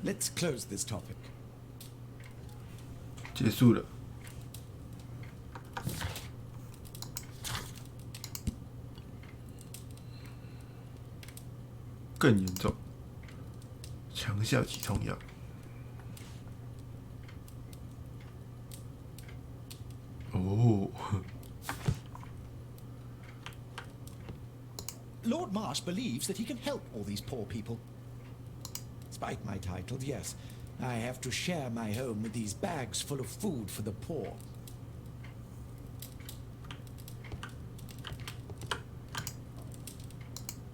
Let's close this topic. 结束了。更严重，强效止痛药。哦。Lord Marsh believes that he can help all these poor people. Despite my title, yes, I have to share my home with these bags full of food for the poor.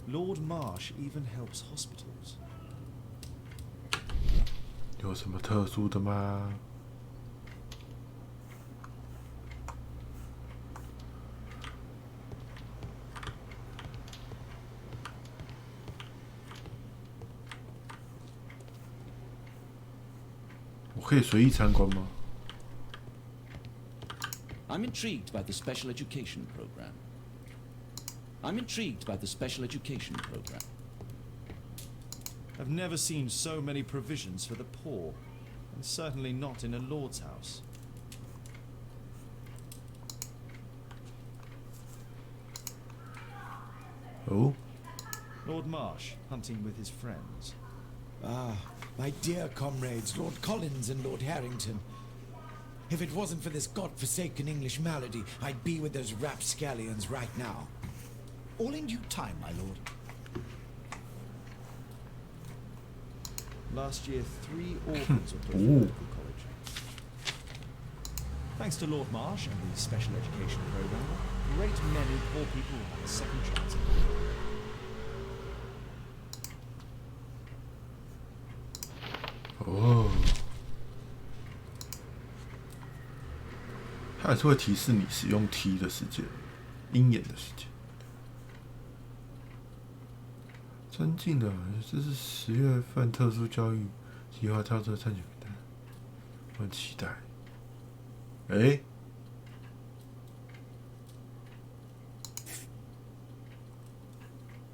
Lord Marsh even helps hospitals. 有什么特殊的吗？我可以随意参观吗？ I'm intrigued by the special education program. I'm intrigued by the special education program. I've never seen so many provisions for the poor, and certainly not in a lord's house. Oh. Lord Marsh, hunting with his friends. Ah, my dear comrades, Lord Collins and Lord Harrington. If it wasn't for this godforsaken English malady, I'd be with those rapscallions right now. All in due time, my lord. Last year, 3 orphans were put through medical college. Thanks to Lord Marsh and the special education program, a great many poor people will have a second chance. Oh. 它还是会提示你使用 T 的时间，鹰眼的时间。增进的，这是10月份特殊教育计划跳车参选名单，我很期待。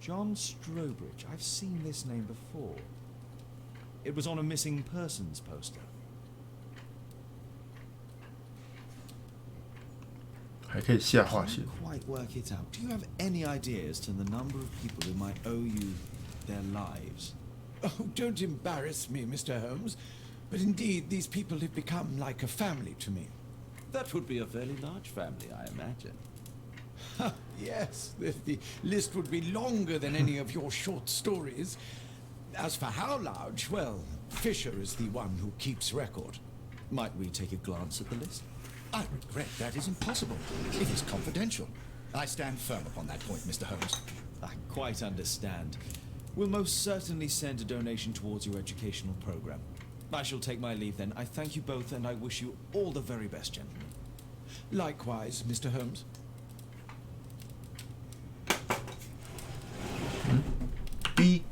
John Strobridge. I've seen this name before. It was on a missing persons poster. 还可以下划线。 Quite work it out. Do you have any idea as to the number of people who might owe you their lives? Oh, don't embarrass me, Mr. Holmes. But indeed, these people have become like a family to me. That would be a fairly large family, I imagine. Yes, the list would be longer than any of your short stories. As for how large, well, Fisher is the one who keeps record. Might we take a glance at the list? I regret that is impossible. It is confidential. I stand firm upon that point, Mr. Holmes. I quite understand. We'll most certainly send a donation towards your educational program. I shall take my leave then. I thank you both and I wish you all the very best, gentlemen. Likewise, Mr. Holmes. B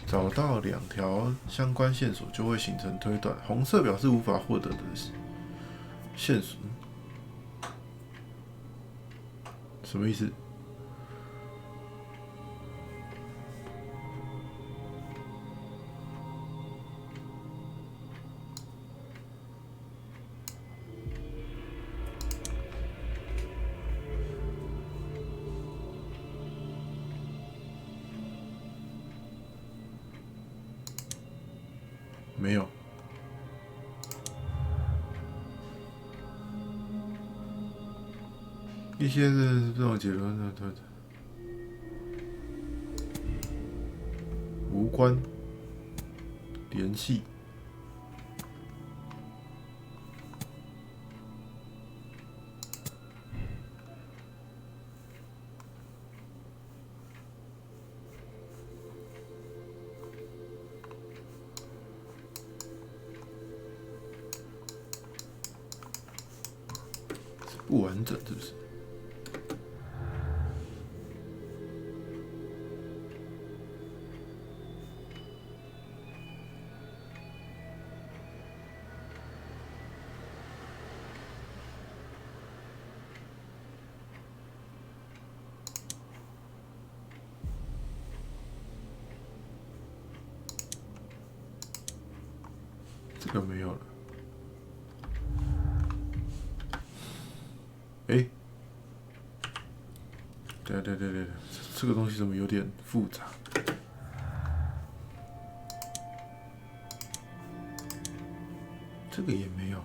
找到2条相关线索就会形成推断，红色表示无法获得的线索，什么意思？没有。一些的这种结论呢，对，无关联系。不完整，是不是？这个没有了。哎，对，这个东西怎么有点复杂？这个也没有。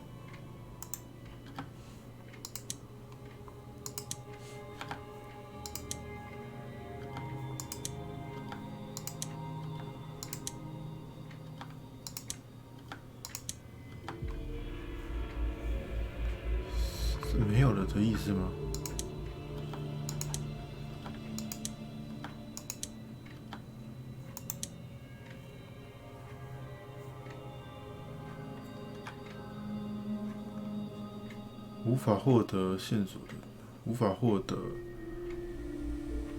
是没有了的意思吗？无法获得线索的，无法获得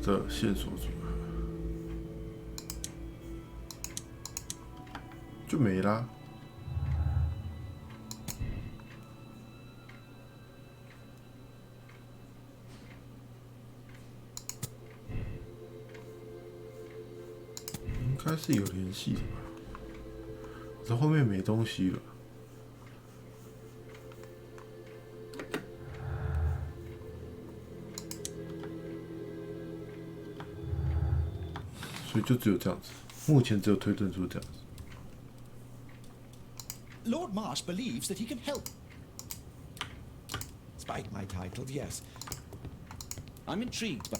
的线索组合就没啦。应该是有联系的吧？这后面没东西了。所以就只有这样子，目前只有推断出这样子。Lord Marsh believes that he can help. Despite my title, yes. I'm intrigued by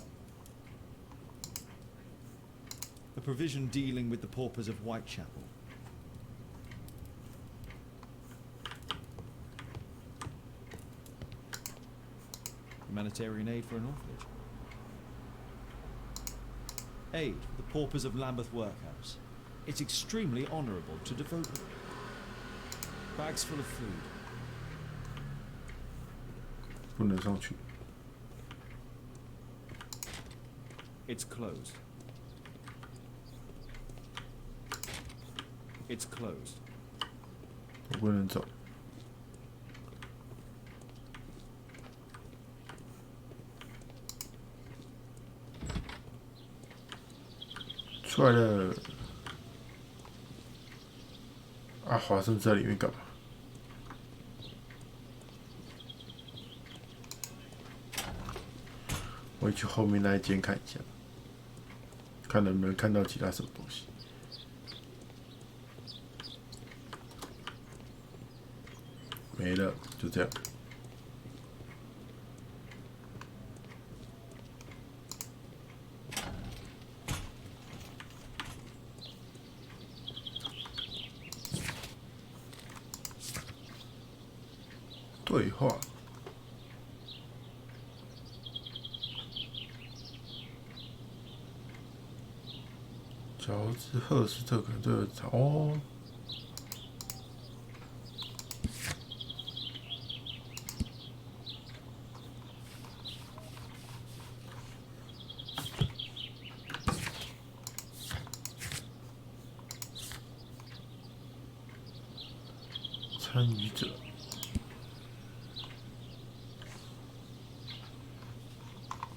A provision dealing with the paupers of Whitechapel. Humanitarian aid for an orphanage. Aid for the paupers of Lambeth Workhouse. It's extremely honourable to devote bags full of food. 不能上去。It's closed. It's closed. 我不能走。出来了。啊，华生在里面干嘛？我去后面那一间看一下，看能不能看到其他什么东西。没了，就这样。对话。乔治·赫斯特可能这个哦。参与者。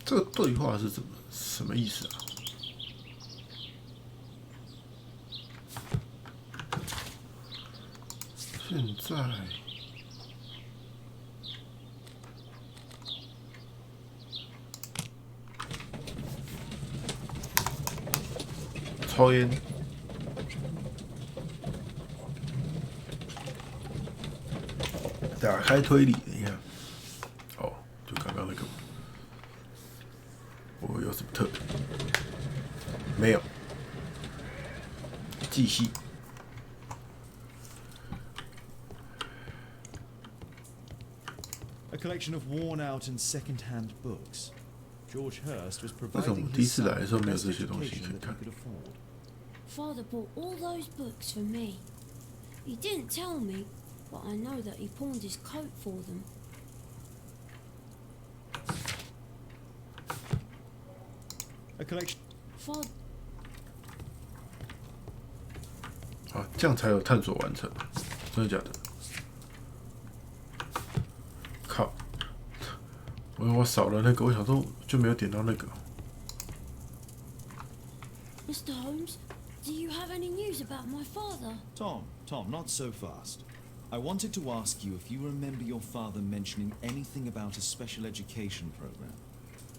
这个对话是什么意思啊？现在抽烟。打开推理，你看，哦，就刚刚那个，我有什么特别？没有，继续。A collection of worn-out and second-hand books. George Hurst was 为什么 providing 第一 his 次 son 来的时候 the 没有 best 这些东西 education 可以 that he 看？ could afford? Father bought all those books for me. He didn't tell me, but I know that he pawned his coat for them. A collection. Father. 啊，这样才有探索完成，真的假的？靠！我少了那个，我想说就没有点到那个。Mr. Holmes, do you have any news about my father? Tom, not so fast. I wanted to ask you if you remember your father mentioning anything about a special education program.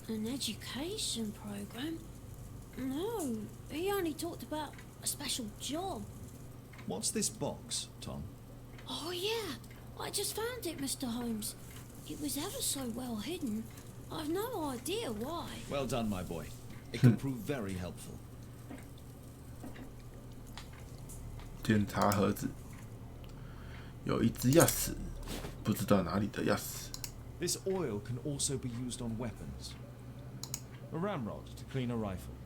An education program? No, he only talked about a special job. What's this box, Tom? Oh, yeah. I just found it, Mr. Holmes. It was ever so well hidden. I've no idea why. Well done, my boy. It can prove very helpful. 检查盒子，有一只钥匙，不知道哪里的钥匙。This oil can also be used on weapons. A ramrod to clean a rifle.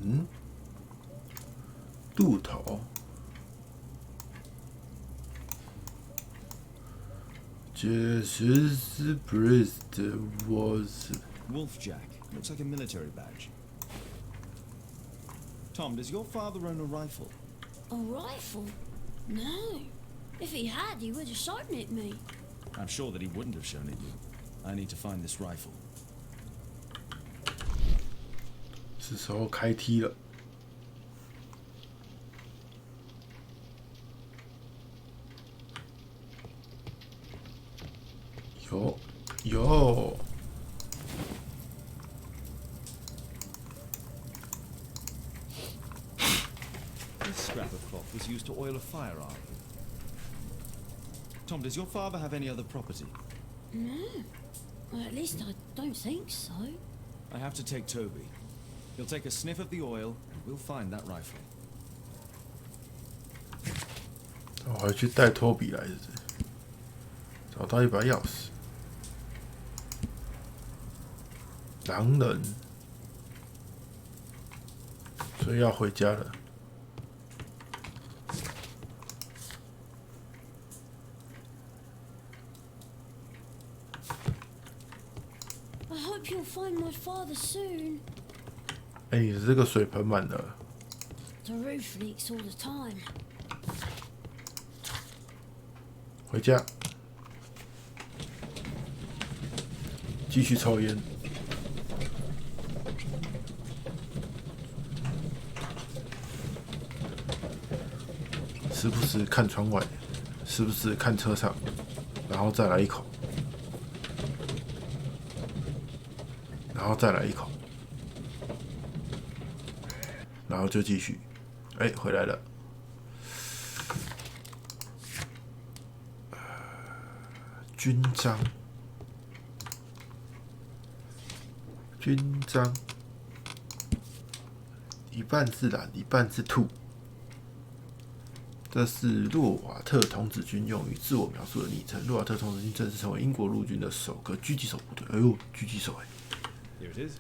嗯，镀头。Jesus Priest was Wolfjack. Looks like a military badge. Tom, does your father own a rifle? A rifle? No. If he had, he would have shown it me. I'm sure that he wouldn't have shown it you. I need to find this rifle. 是时候开梯了。有。This scrap of cloth was used to oil a firearm. Tom, does your father have any other property? No. Well, at least I don't think so. I have to take Toby. He'll take a sniff of the oil, and we'll find that rifle. 我还去带托比来着，找到一把钥匙。狼人，所以要回家了。I hope you'll find my father soon. 哎，你的这个水盆满了。The roof leaks all the time. 回家，继续抽烟。时不时看窗外，时不时看车上，然后再来一口，然后再来一口，然后就继续。哎，回来了。军章，军章，一半是蓝，一半是兔。这是洛瓦特童子军用于自我描述的昵称。洛瓦特童子军正式成为英国陆军的首个狙击手部队。哎呦，狙击手哎！ Here it is.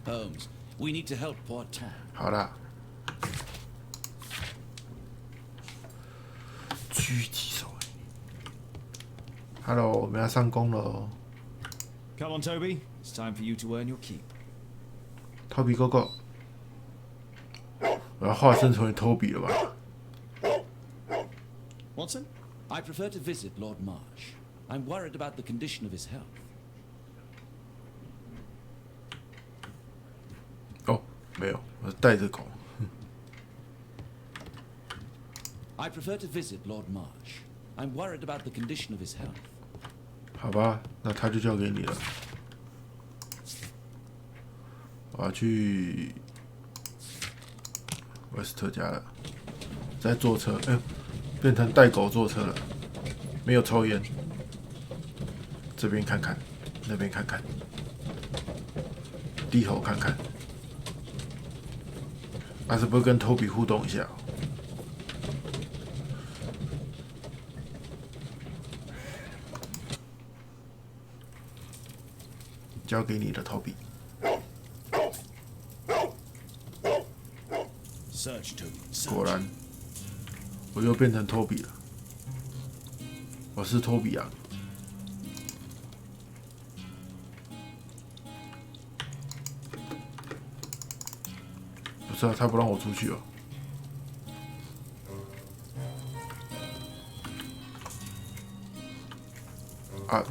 Holmes, we need to help poor Tom. 好啦，狙击手哎！Hello， 我们要上工了哦。Come on, Toby. It's time for you to earn your keep. 托比哥哥，我要化身成为托比了吧？ Watson? I prefer to visit Lord Marsh. I'm worried about the condition of his health. 哦，没有，我带着狗。 I prefer to visit Lord Marsh. I'm worried about the condition of his health. 好吧，那他就交给你了。我要去威斯特家了，在坐车，变成带狗坐车了，没有抽烟，这边看看，那边看看，低头看看，是不是跟托比互动一下？交给你的托比。果然，我又变成托比了。我是托比啊！不是啊，他不让我出去哦。啊！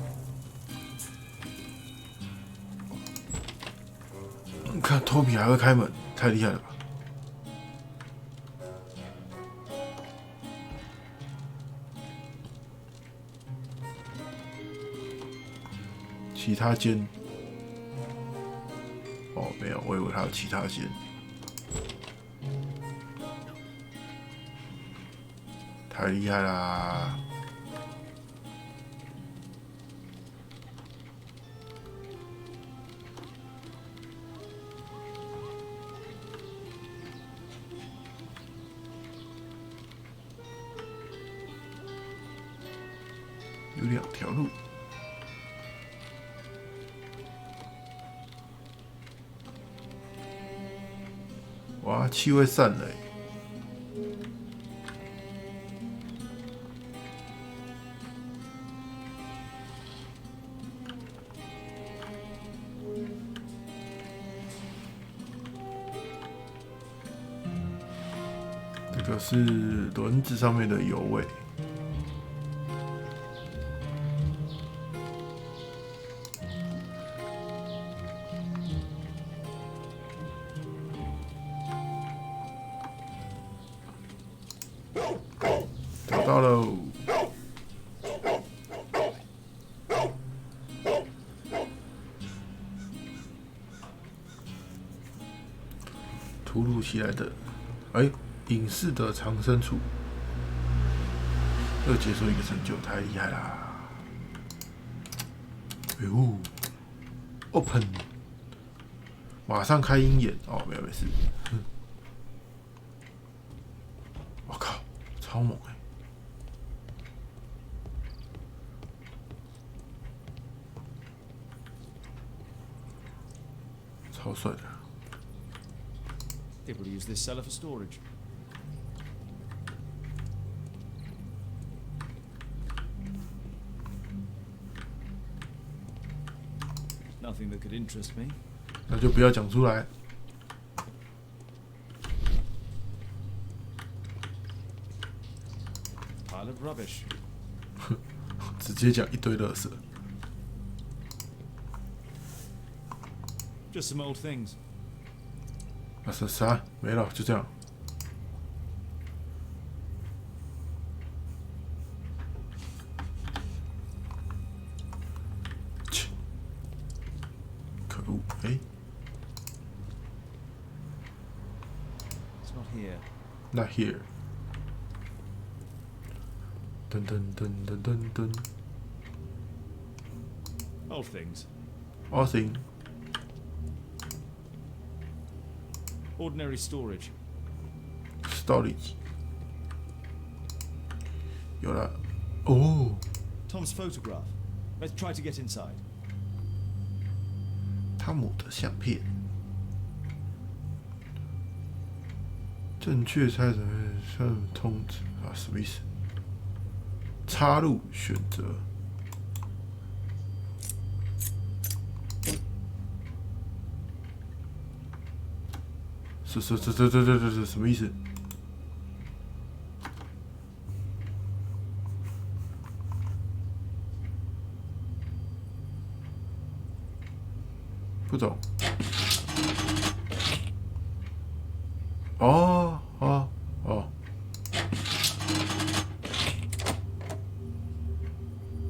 你看托比还会开门，太厉害了吧！其他间，哦，没有，我以为还有其他间。太厉害啦！有2条路。哇，气味散了。这个是轮子上面的油味。找到喽！突如其来的，隐士的藏身处，又解锁一个成就，太厉害啦！哎呦 ，Open， 马上开鹰眼哦，没事。我靠，超猛哎！超帅的。People use this cellar for storage. Nothing that could interest me. 那就不要讲出来。Pile of rubbish. 直接讲一堆垃圾。Just some old things. 啥？没了，就这样。切，可恶！It's not here. Not here. 噔噔噔噔噔噔。Old things. All thing. Ordinary storage. Storage. 有了。哦。Tom's photograph. Let's try to get inside. 汤姆的相片。正确猜测通知啊，什么意思？插入选择。这什么意思？不懂。哦。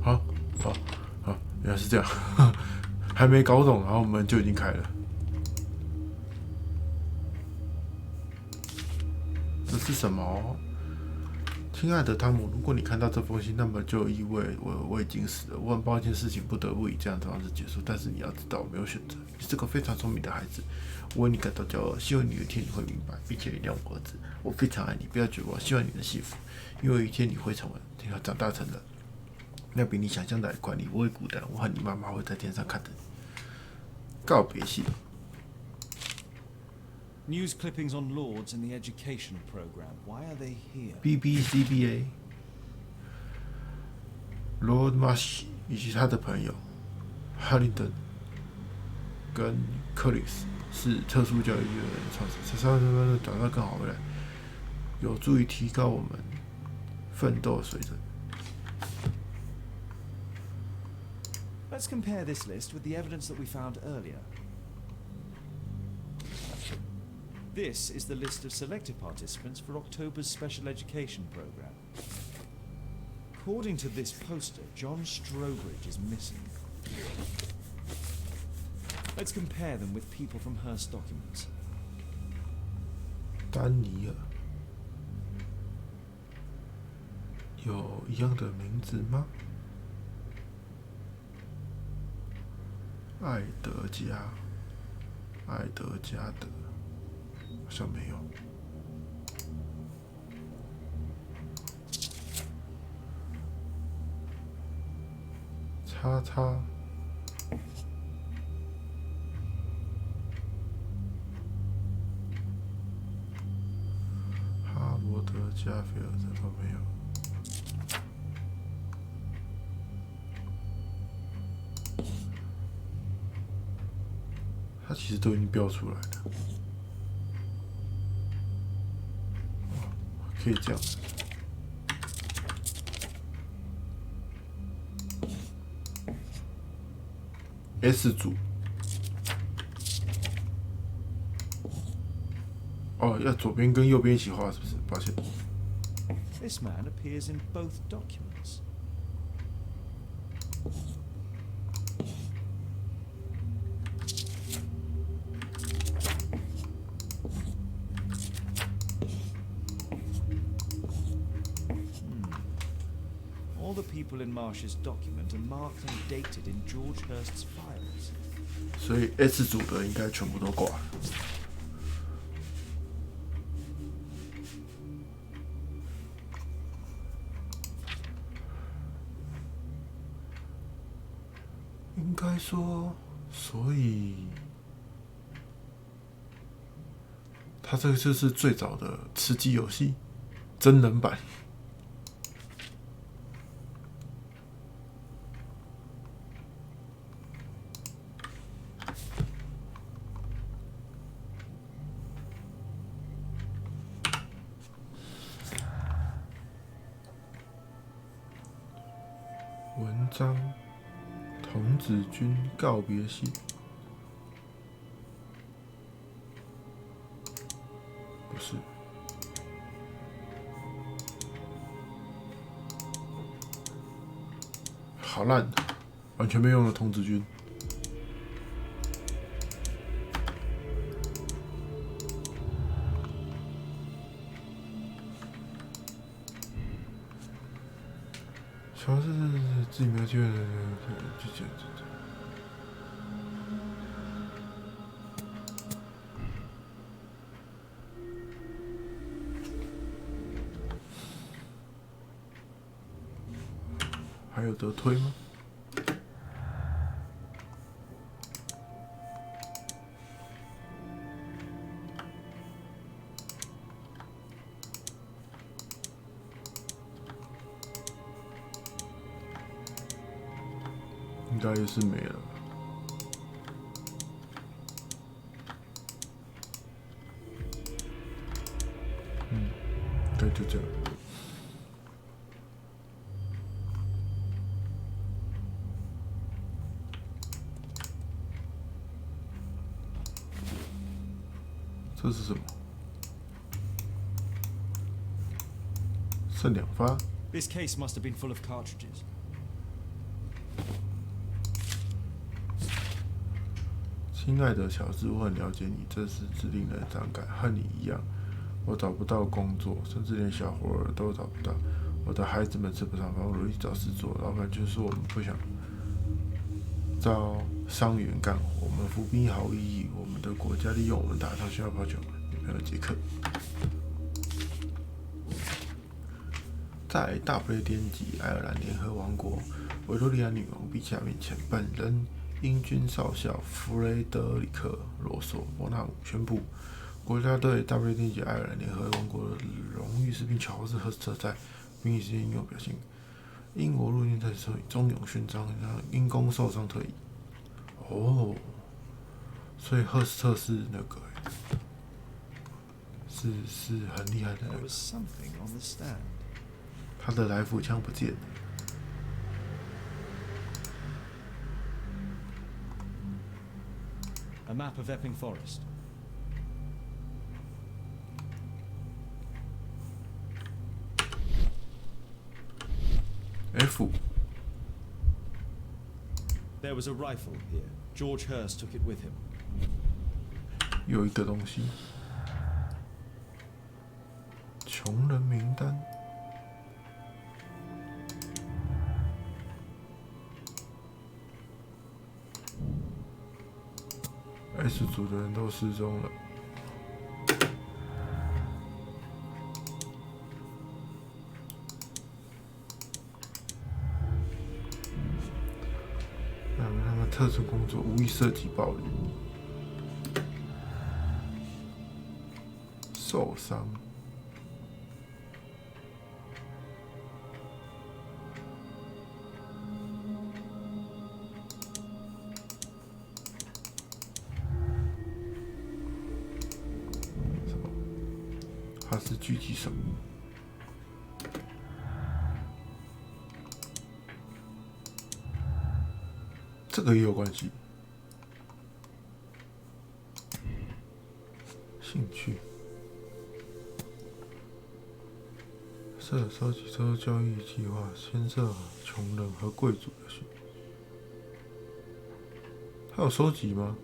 好，原来是这样，还没搞懂，然后门就已经开了。是什么？亲爱的汤姆，如果你看到这封信，那么就意味我已经死了。我很抱歉，事情不得不以这样的方式结束。但是你要知道，我没有选择。你是个非常聪明的孩子，我为你感到骄傲。希望有一天你会明白，并且原谅我儿子。我非常爱你，不要绝望。希望你能幸福，因为有一天你会长大成人。那比你想象的还快，你不会孤单。我和你妈妈会在天上看着你。告别信。News clippings on Lords and the education program. Why are they here? BBCBA Lord Marsh 以及他的朋友哈林顿跟克里斯是特殊教育幼儿园的创始人，才让长大更好未来，有助于提高我们奋斗水准。Let's compare this list with the evidence that we found earlier. This is the list of selected participants for October's special education program. According to this poster, John Strobridge is missing. Let's compare them with people from Hearst documents. 丹尼尔有一样的名字吗？艾德加德。好像没有。叉叉。哈罗德·加菲尔德都没有。他其实都已经标出来了。可以这样。S 组。哦，要左边跟右边一起画，是不是？抱歉。This man appears in both documents. All the people in Marsh's document are marked and dated in George Hurst's files. 所以 S 组的应该全部都挂。应该说，所以它这个就是最早的吃鸡游戏真人版。文章。童子军告别信，不是，好烂，完全没用的童子军。主要是自己没有机会的，就还有得推吗？应该也是没了。对，就这样。这是什么？剩2发。This case must have been full of cartridges. 亲爱的乔治，我很了解你，这是指令人伤感，和你一样，我找不到工作，甚至连小活儿都找不到。我的孩子们吃不上饭，我努力找事做。老板就说我们不想招伤员干活，我们服兵役毫无意义。我们的国家利用我们打仗需要泡酒。女朋友杰克。在大不列颠及爱尔兰联合王国，维多利亚女王陛下面前，本人英军少校弗雷德里克·罗索·伯纳姆宣布，国家对大不列颠及爱尔兰联合王国的荣誉士兵乔治·赫斯特在兵役期间英勇表现，英国陆军战士忠勇勋章，因公受伤退役。哦，所以赫斯特是那个，是很厉害的那个。他的来福枪不见了。A map of Epping Forest. F. There was a rifle here. George Hurst took it with him. 有一个东西，穷人名单。S 组的人都失踪了。他们特殊工作无意涉及暴力，受伤。他是狙击手。这个也有关系。兴趣。收集周交易计划，牵涉穷人和贵族的事。他有收集吗？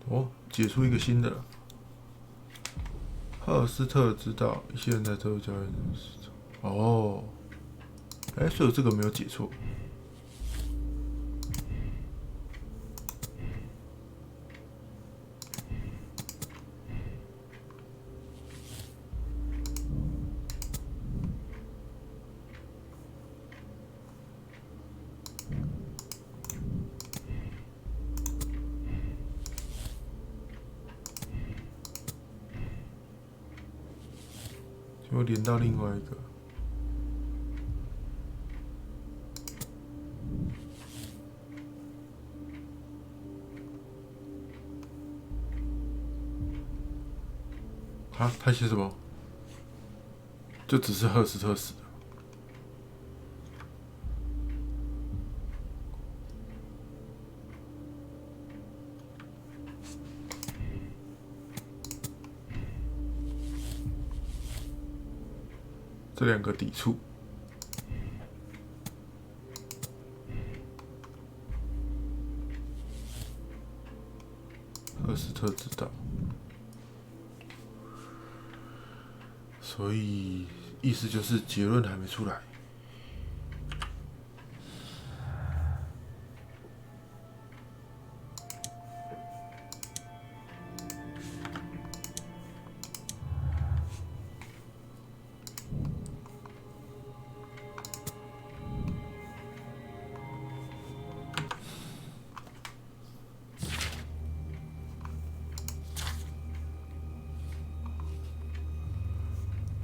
哦，解出一个新的了。赫尔斯特知道一些人在周交易中失踪。哦，所以这个没有解错。就连到另外一个。啊，他写什么？就只是赫斯特死的。这两个抵触。赫斯特知道。所以意思就是结论还没出来。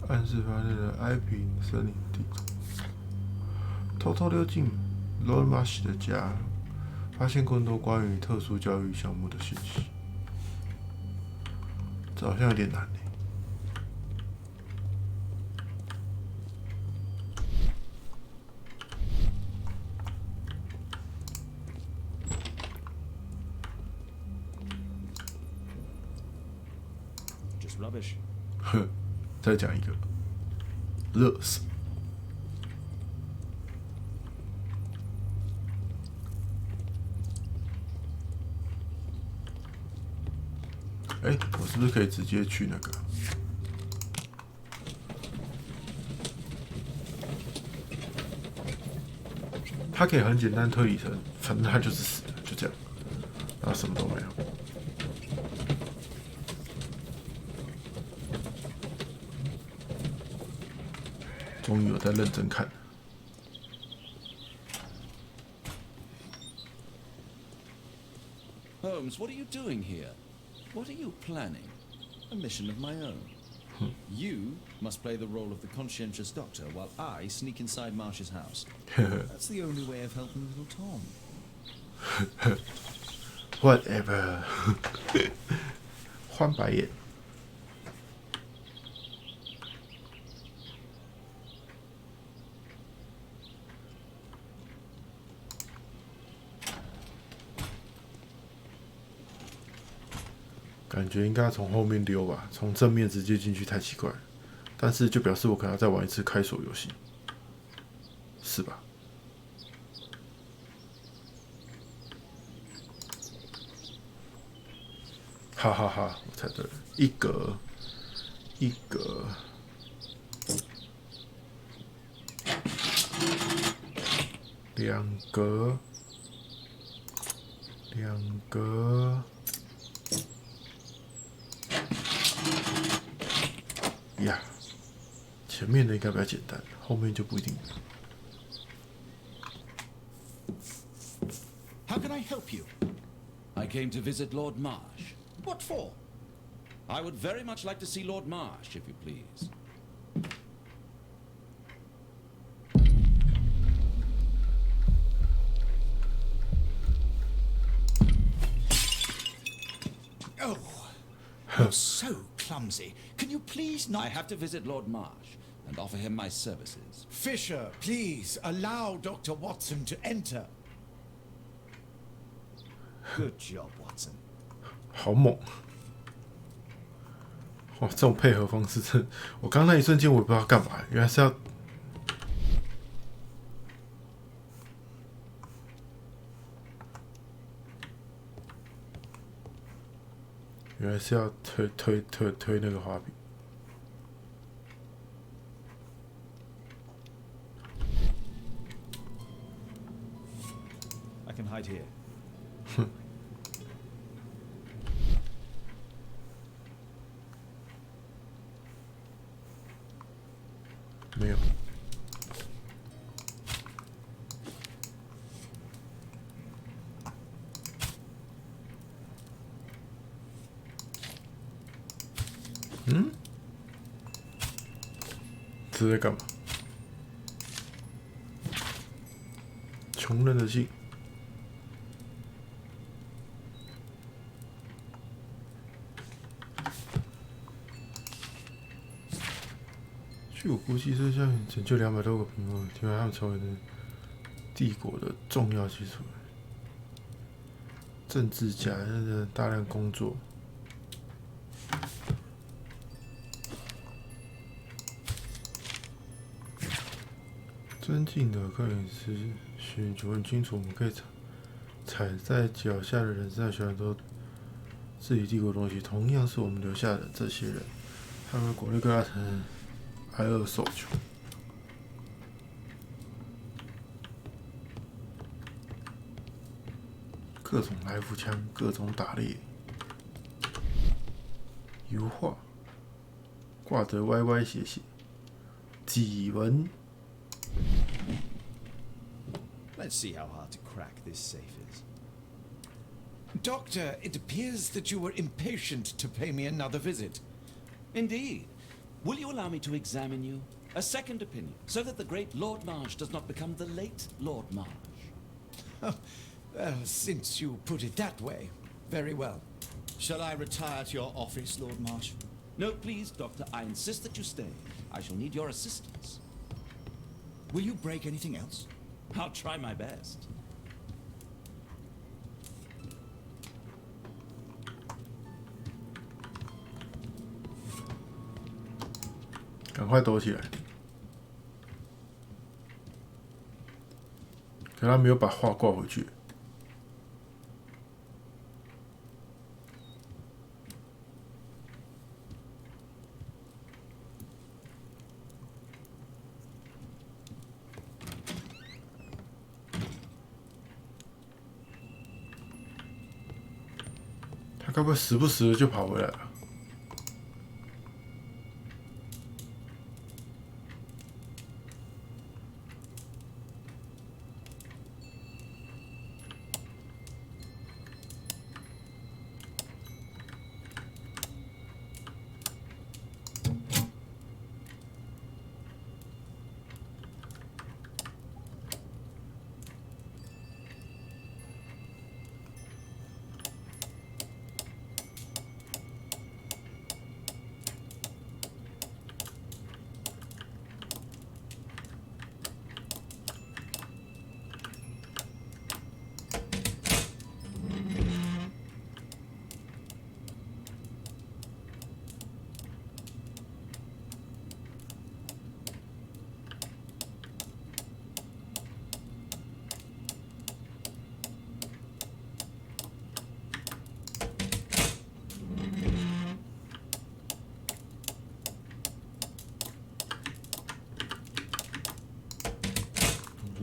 暗示发现了埃平森林地图，偷偷溜进罗恩马西的家，发现更多关于特殊教育项目的信息。这好像有点难呢。Just rubbish. 再讲一个。乐死。哎，我是不是可以直接去那个？他可以很简单推理成，反正他就是死了，就这样，然后什么都没有。终于有在认真看。Holmes, what are you doing here? What are you planning? A mission of my own. You must play the role of the conscientious doctor while I sneak inside Marsh's house. That's the only way of helping little Tom. Whatever 。翻白眼。感觉应该从后面溜吧，从正面直接进去太奇怪了。但是就表示我可能要再玩一次开锁游戏，是吧？哈哈哈，我猜对了，一格，一格，两格，两格。呀，前面的应该比较简单，后面就不一定。How can I help you? I came to visit Lord Marsh. What for? I would very much like to see Lord Marsh, if you please. Oh, you're so clumsy. Can you please not? I have to visit Lord Marsh and offer him my services. Fisher, please allow Dr. Watson to enter. Good job, Watson. 好猛！哇，这种配合方式真……我刚那一瞬间我也不知道干嘛，原来是要……原来是要推那个花笔。I can hide here. 哼。没有。嗯？这在干嘛？穷人的信。据我估计，这项拯救200多个平民，提拔他们成为帝国的重要基础。政治家的大量工作。尊敬的克里斯勋，就很清楚，我们可以踩在脚下的人身上学很多治理帝国的东西，同样是我们留下的这些人，他们国内各大城挨饿受穷。各种来福枪，各种打猎，油画挂得歪歪斜斜，几文。Let's see how hard to crack this safe is. Doctor, it appears that you were impatient to pay me another visit. Indeed. Will you allow me to examine you? A second opinion, so that the great Lord Marsh does not become the late Lord Marsh. Oh, well, since you put it that way, very well. Shall I retire to your office, Lord Marsh? No, please, Doctor. I insist that you stay. I shall need your assistance. Will you break anything else? I'll try my best. 赶快躲起来！可他没有把画挂回去。他该不会时不时的就跑回来了？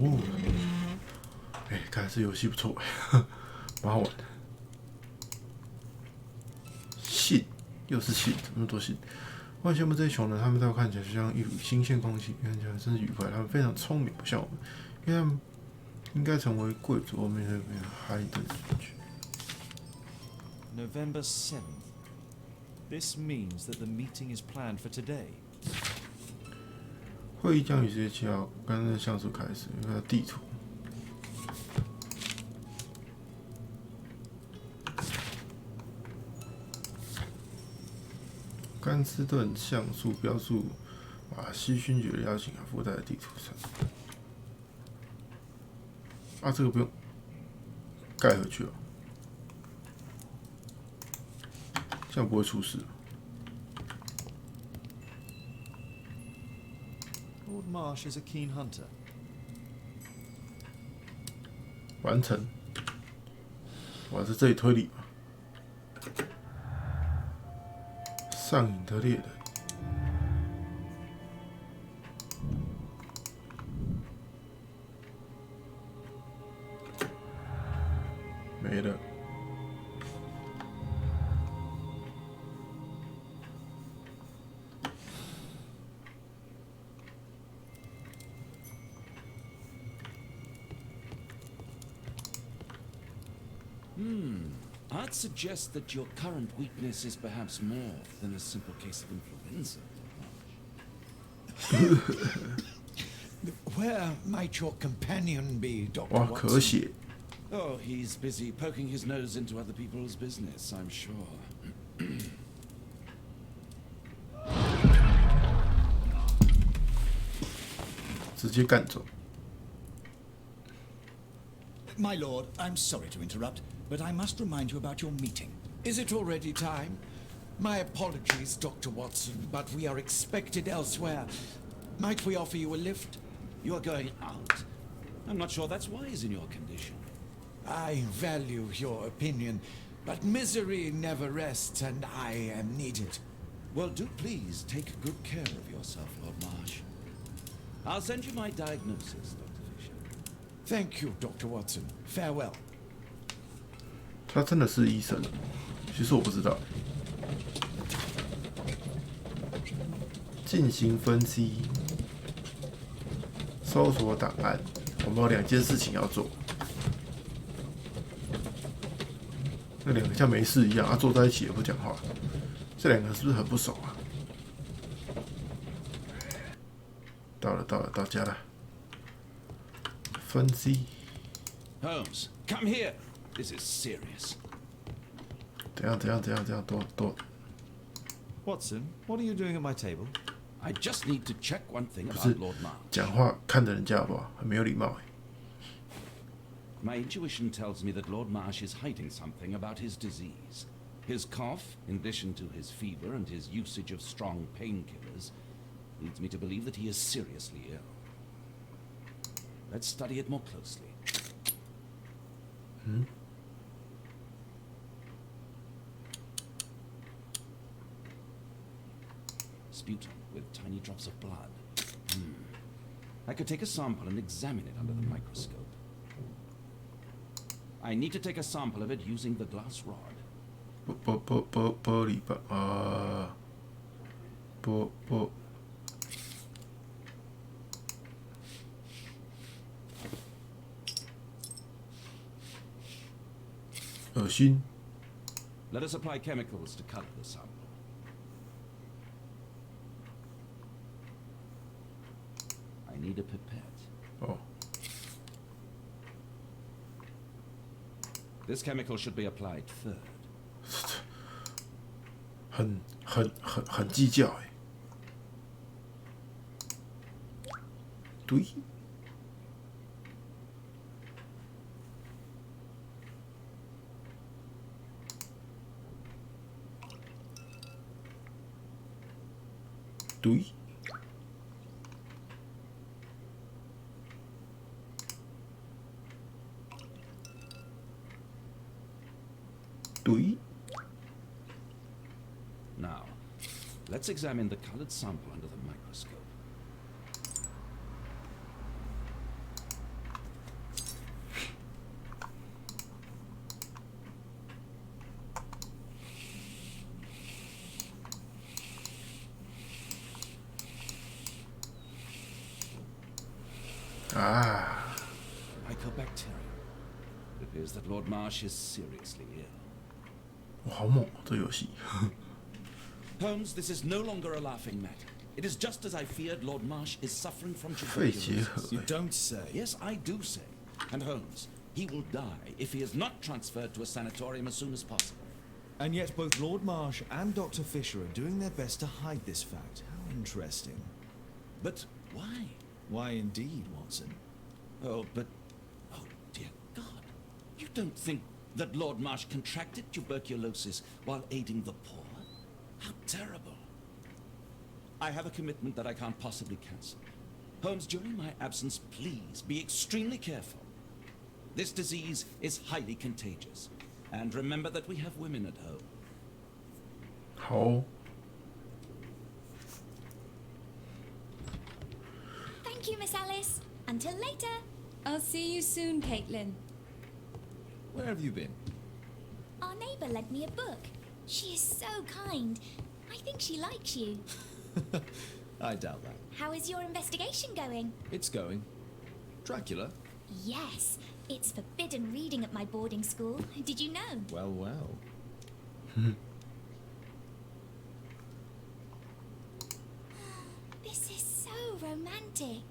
哦，哎，看来这游戏不错，蛮好玩的。信，又是信，这么多信。我很羡慕这些穷人，他们都看起来就像一股新鲜空气，看起来真是愉快。他们非常聪明，不像我们，因为他们应该成为贵族，我们没有哈利顿进去。November 7th. This means that the meeting is planned for today. 会议将于10月7号干热像素开始，有个地图。甘斯顿像素标注瓦西勋爵的邀请函附带在地图上。啊，这个不用盖回去了，这样不会出事。Lord Marsh is a keen hunter. 完成。我在这里推理嘛。上瘾的猎人。没了。I'd suggest that your current weakness is perhaps more than a simple case of influenza. Where might your companion be, Dr. 哇，咳 Watson? 血。Oh, he's busy poking his nose into other people's business, I'm sure. 直接干走。My lord, I'm sorry to interrupt, but I must remind you about your meeting. Is it already time? My apologies, Dr. Watson, but we are expected elsewhere. Might we offer you a lift? You are going out? I'm not sure that's wise in your condition. I value your opinion, but misery never rests, and I am needed. Well, do please take good care of yourself, Lord Marsh. I'll send you my diagnosis, Dr. Fisher. Thank you, Dr. Watson. Farewell. 他真的是医生，其实我不知道。进行分析，搜索档案。我们有2件事情要做。那2个像没事一样，坐在一起也不讲话。这2个是不是很不熟啊？到了，到家了。分析。Holmes, come here. This is serious. 怎样？多。 Watson, what are you doing at my table? I just need to check one thing 不是 about Lord Marsh. 讲话看着人家好不好？很没有礼貌。 My intuition tells me that Lord Marsh is hiding something about his disease. His cough, in addition to his fever and his usage of strong painkillers, leads me to believe that he is seriously ill. Let's study it more closely. Sputum with tiny drops of blood. I could take a sample and examine it under the microscope. I need to take a sample of it using the glass rod. 玻璃吧恶心。 Let us apply chemicals to color the sample. I need a pipette. Oh. This chemical should be applied third. 很计较哎。对。对。对。 Now, let's examine the colored sample under the microscope. Ah. Mycobacterium. It appears that Lord Marsh is seriously ill. 好猛这游戏。 Holmes, this is no longer a laughing matter. It is just as I feared. Lord Marsh is suffering from 肺结核 tuberculosis. You don't say. Yes, I do say. And Holmes, he will die if he is not transferred to a sanatorium as soon as possible. And yet both Lord Marsh and Dr. Fisher are doing their best to hide this fact. How interesting. But why? Why indeed, Watson? Oh, dear God. You don't think that Lord Marsh contracted tuberculosis while aiding the poor? How terrible. I have a commitment that I can't possibly cancel. Holmes, during my absence, please be extremely careful. This disease is highly contagious. And remember that we have women at home. 好。 Thank you, Miss Alice. Until later. I'll see you soon, Caitlin. Where have you been? Our neighbour lent me a book. She is so kind. I think she likes you. I doubt that. How is your investigation going? It's going. Dracula? Yes, it's forbidden reading at my boarding school. Did you know? Well, well. This is so romantic.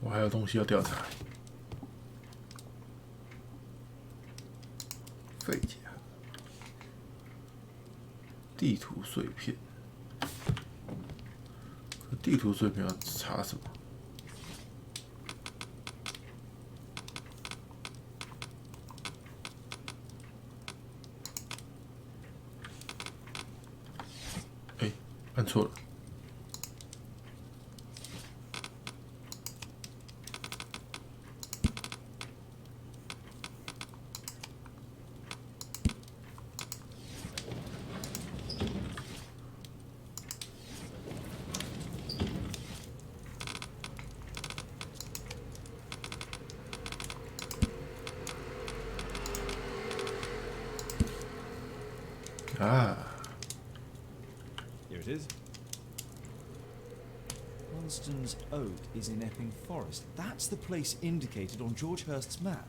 我还有东西要调查。废铁。地图碎片。地图碎片要查什么？哎，按错了。Ah. Here it is. Hunstan's Oak is in Epping Forest. That's the place indicated on George Hurst's map.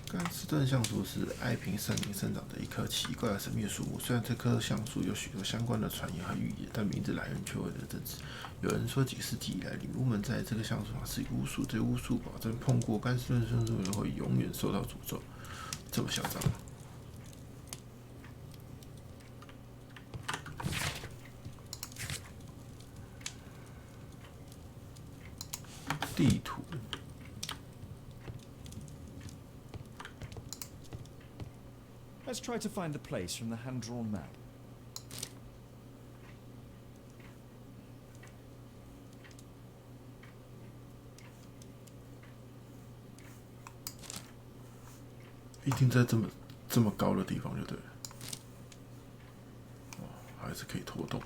甘斯顿橡树是爱平森林生长的一棵奇怪而神秘的树木。虽然这棵橡树有许多相关的传言和寓意，但名字来源却未得证实。有人说，几个世纪以来，女巫们在这棵橡树上施以巫术，这巫术保证碰过甘斯顿橡树人会永远受到诅咒。这么嚣张！地图。 Let's try to find the place from the hand-drawn map. 一定在这么高的地方就对了。哦，还是可以拖动。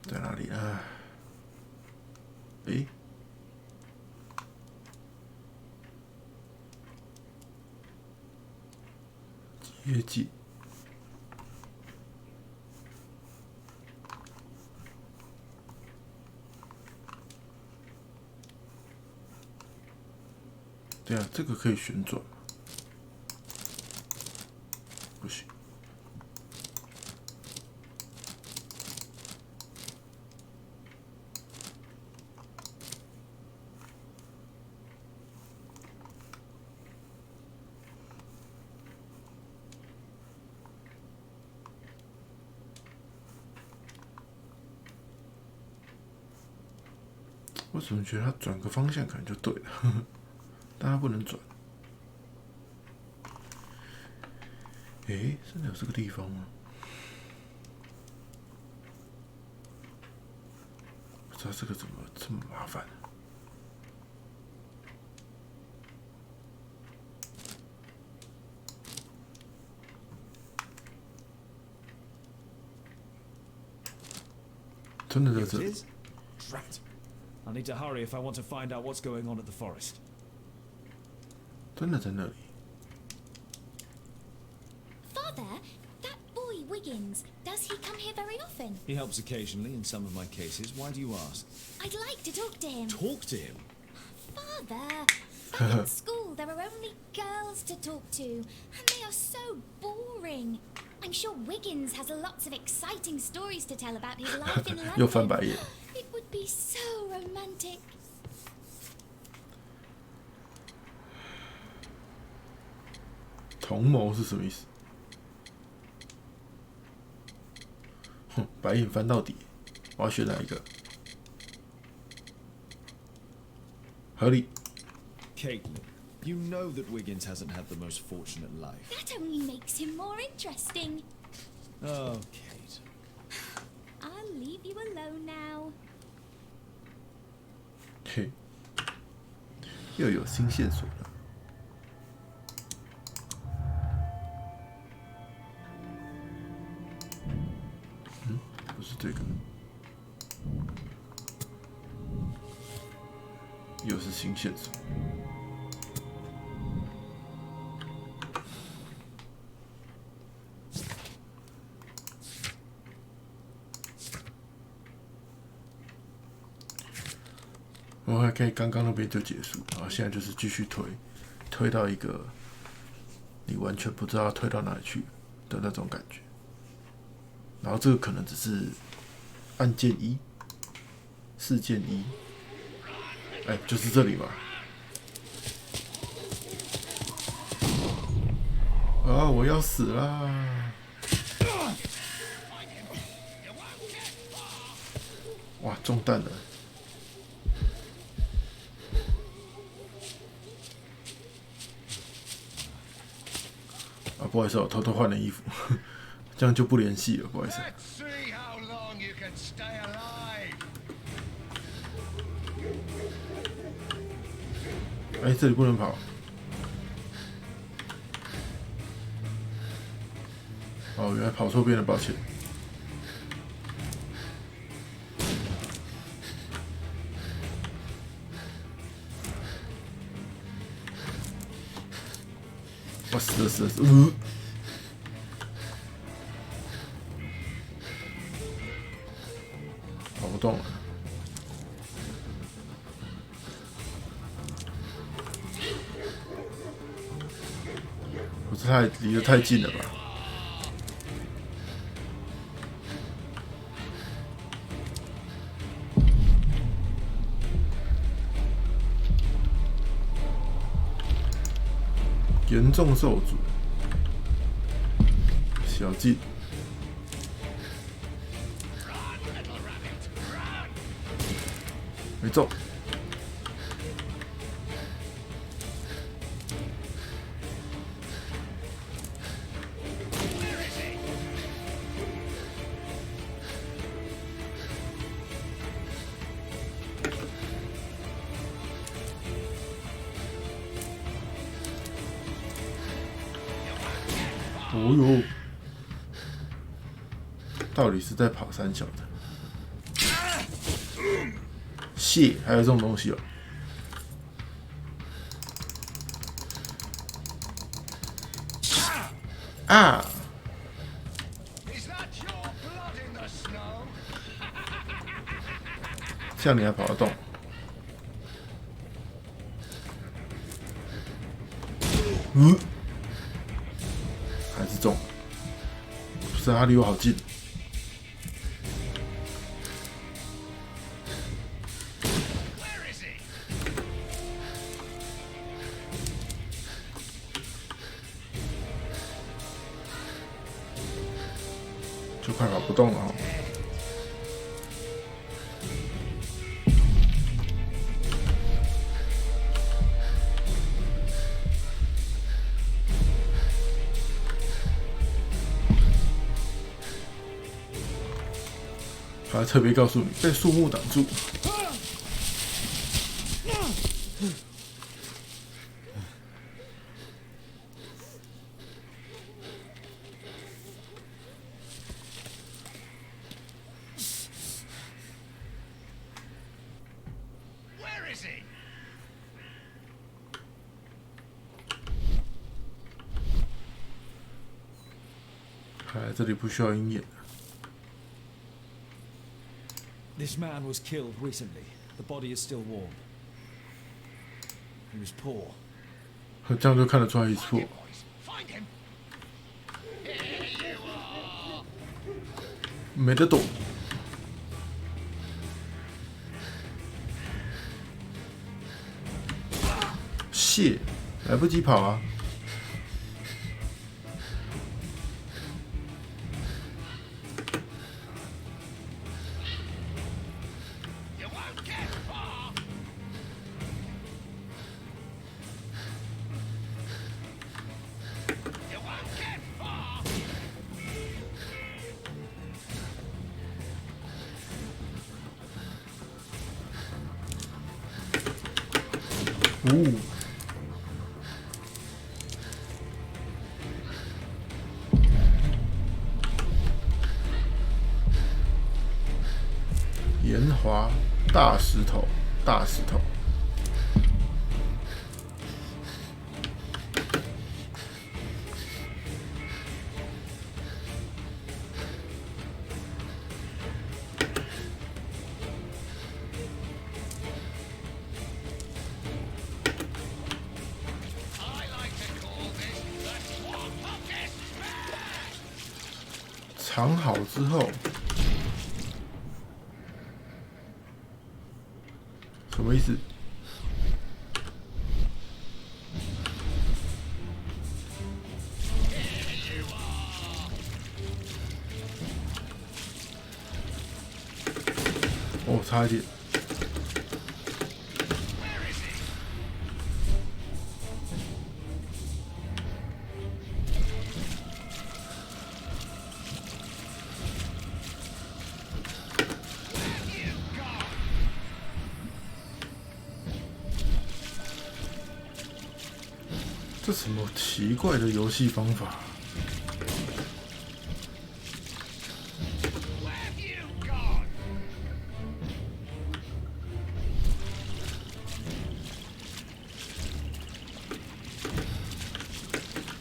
在哪里啊？诶，约记。对啊，这个可以旋转吗？不行。我怎么觉得它转个方向可能就对了，但它不能转。诶，真的有这个地方吗？不知道这个怎么这么麻烦。真的在这里。 Drat! I need to hurry if I want to find out what's going on at the forest. 真的在那里。 Father, that boy Wiggins, does he come here very often? He helps occasionally in some of my cases. Why do you ask? I'd like to talk to him. Talk to him? Father, back at school there are only girls to talk to, and they are so boring. I'm sure Wiggins has lots of exciting stories to tell about his life in 又翻白 London. 眼。 It would be so romantic. 同谋是什么意思？哼，白眼翻到底，我要选哪一个？合理。 Caitlin, you know that Wiggins hasn't had the most fortunate life. That only makes him more interesting. Oh, Kate. I'll leave you alone now. 嘿，又有新线索了。嗯，不是这个，又是新线索。我还可以刚刚那边就结束，然后现在就是继续推到一个你完全不知道推到哪里去的那种感觉。然后这个可能只是按键1，事件1，哎，就是这里嘛。啊，我要死啦！哇，中弹了。 啊，不好意思，我偷偷换了衣服，这样就不联系了，不好意思。哎，这里不能跑。哦，原来跑错边了，抱歉。我死了死了死了！跑不动了。不是太离得太近了吧？严重受阻，小进，没中。哦呦，到底是在跑三小的？蟹还有这种东西哦！啊！这样你还跑得动？还是中？不是，他离我好近。就快跑不动了哦。还特别告诉你，被树木挡住。看来这里不需要鹰眼。This man was killed recently. The body is still warm. He was poor. 这样就看得出来，一错。没得躲。谢，来不及跑啊！岩滑大石头，大石头。藏好之后，什么意思？哦，差一点。这什么奇怪的游戏方法？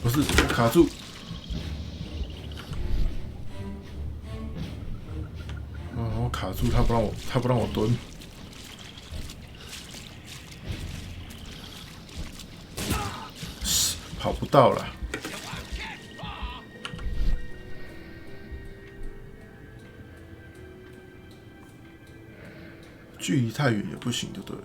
不是卡住。我卡住，他不让我蹲。跑不到了，距离太远也不行，就对了。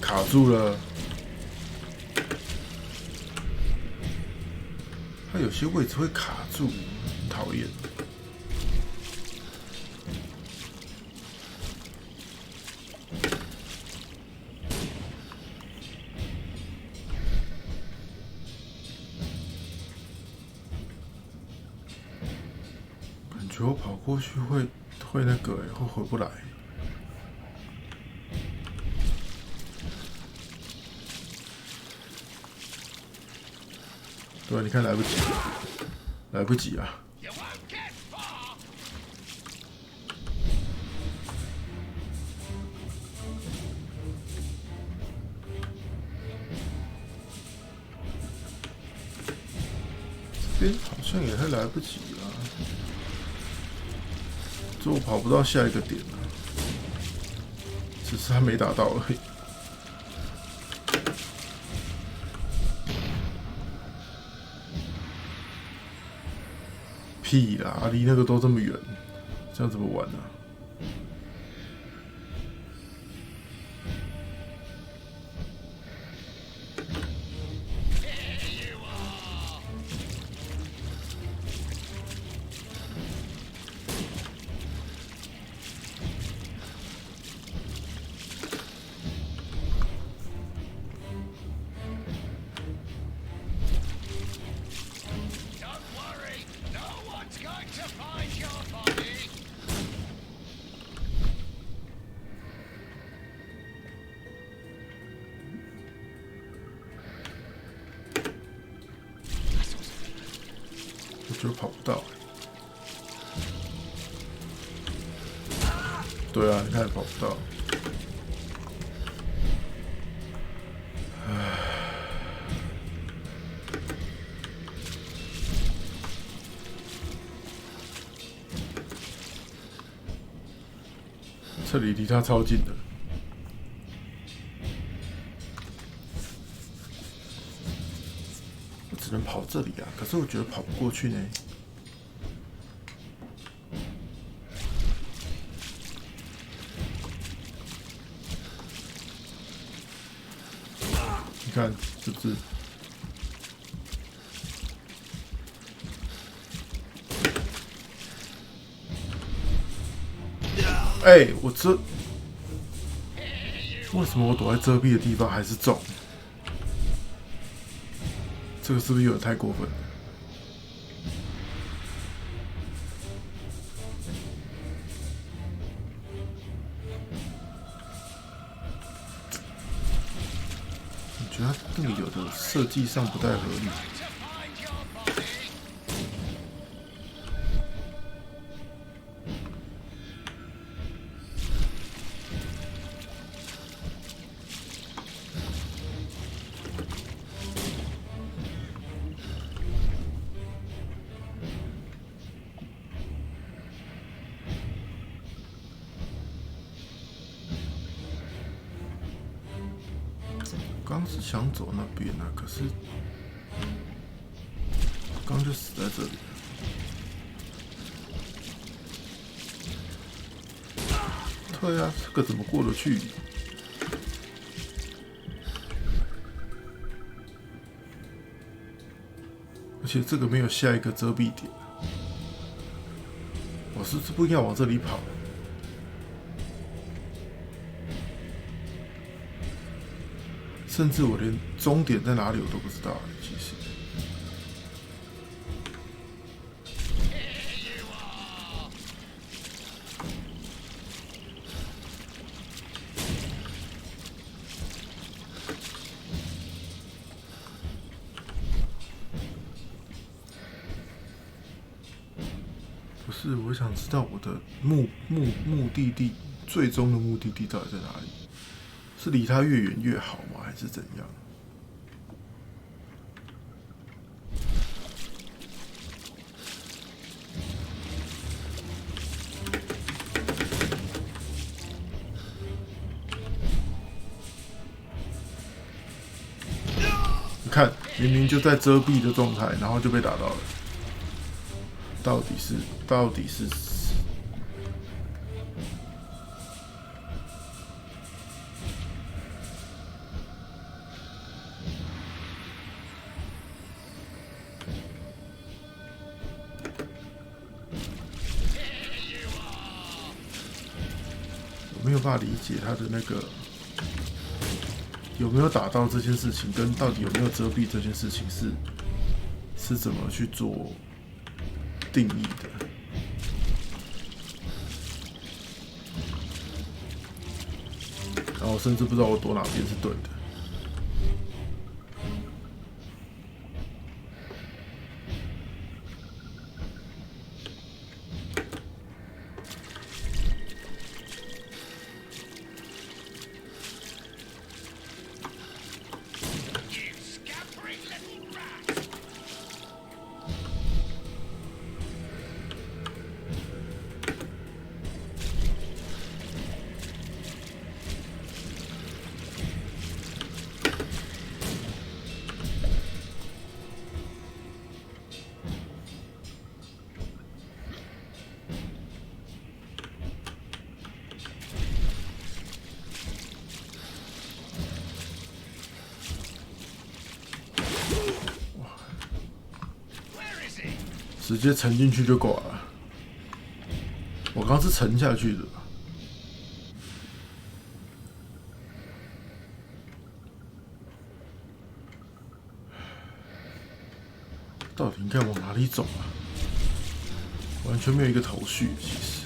卡住了。它有些位置会卡住，很讨厌。感觉我跑过去会那个会回不来。对，你看来不及，来不及啊！这边好像也还来不及啊，这我跑不到下一个点了，只是还没打到而已。屁啦！离那个都这么远，这样怎么玩呢？我觉得跑不到。对啊，你看跑不到。这里离他超近的。我只能跑这里啊，可是我觉得跑不过去呢。你看，是不是？哎，我这为什么我躲在遮蔽的地方还是中？这个是不是有点太过分了？我觉得它那个有的设计上不太合理。刚是想走那边啊，可是刚就死在这里了。对啊，这个怎么过得去？而且这个没有下一个遮蔽点，我是不是不应该往这里跑？甚至我连终点在哪里我都不知道，其实。不是，我想知道我的目的地，最终的目的地到底在哪里？是离它越远越好吗？还是怎样？你看，明明就在遮蔽的状态，然后就被打到了。到底是？没有办法理解他的那个有没有打到这件事情，跟到底有没有遮蔽这件事情是怎么去做定义的。然后我甚至不知道我躲哪边是对的。直接沉进去就挂了。我刚是沉下去的，到底应该往哪里走啊？完全没有一个头绪，其实。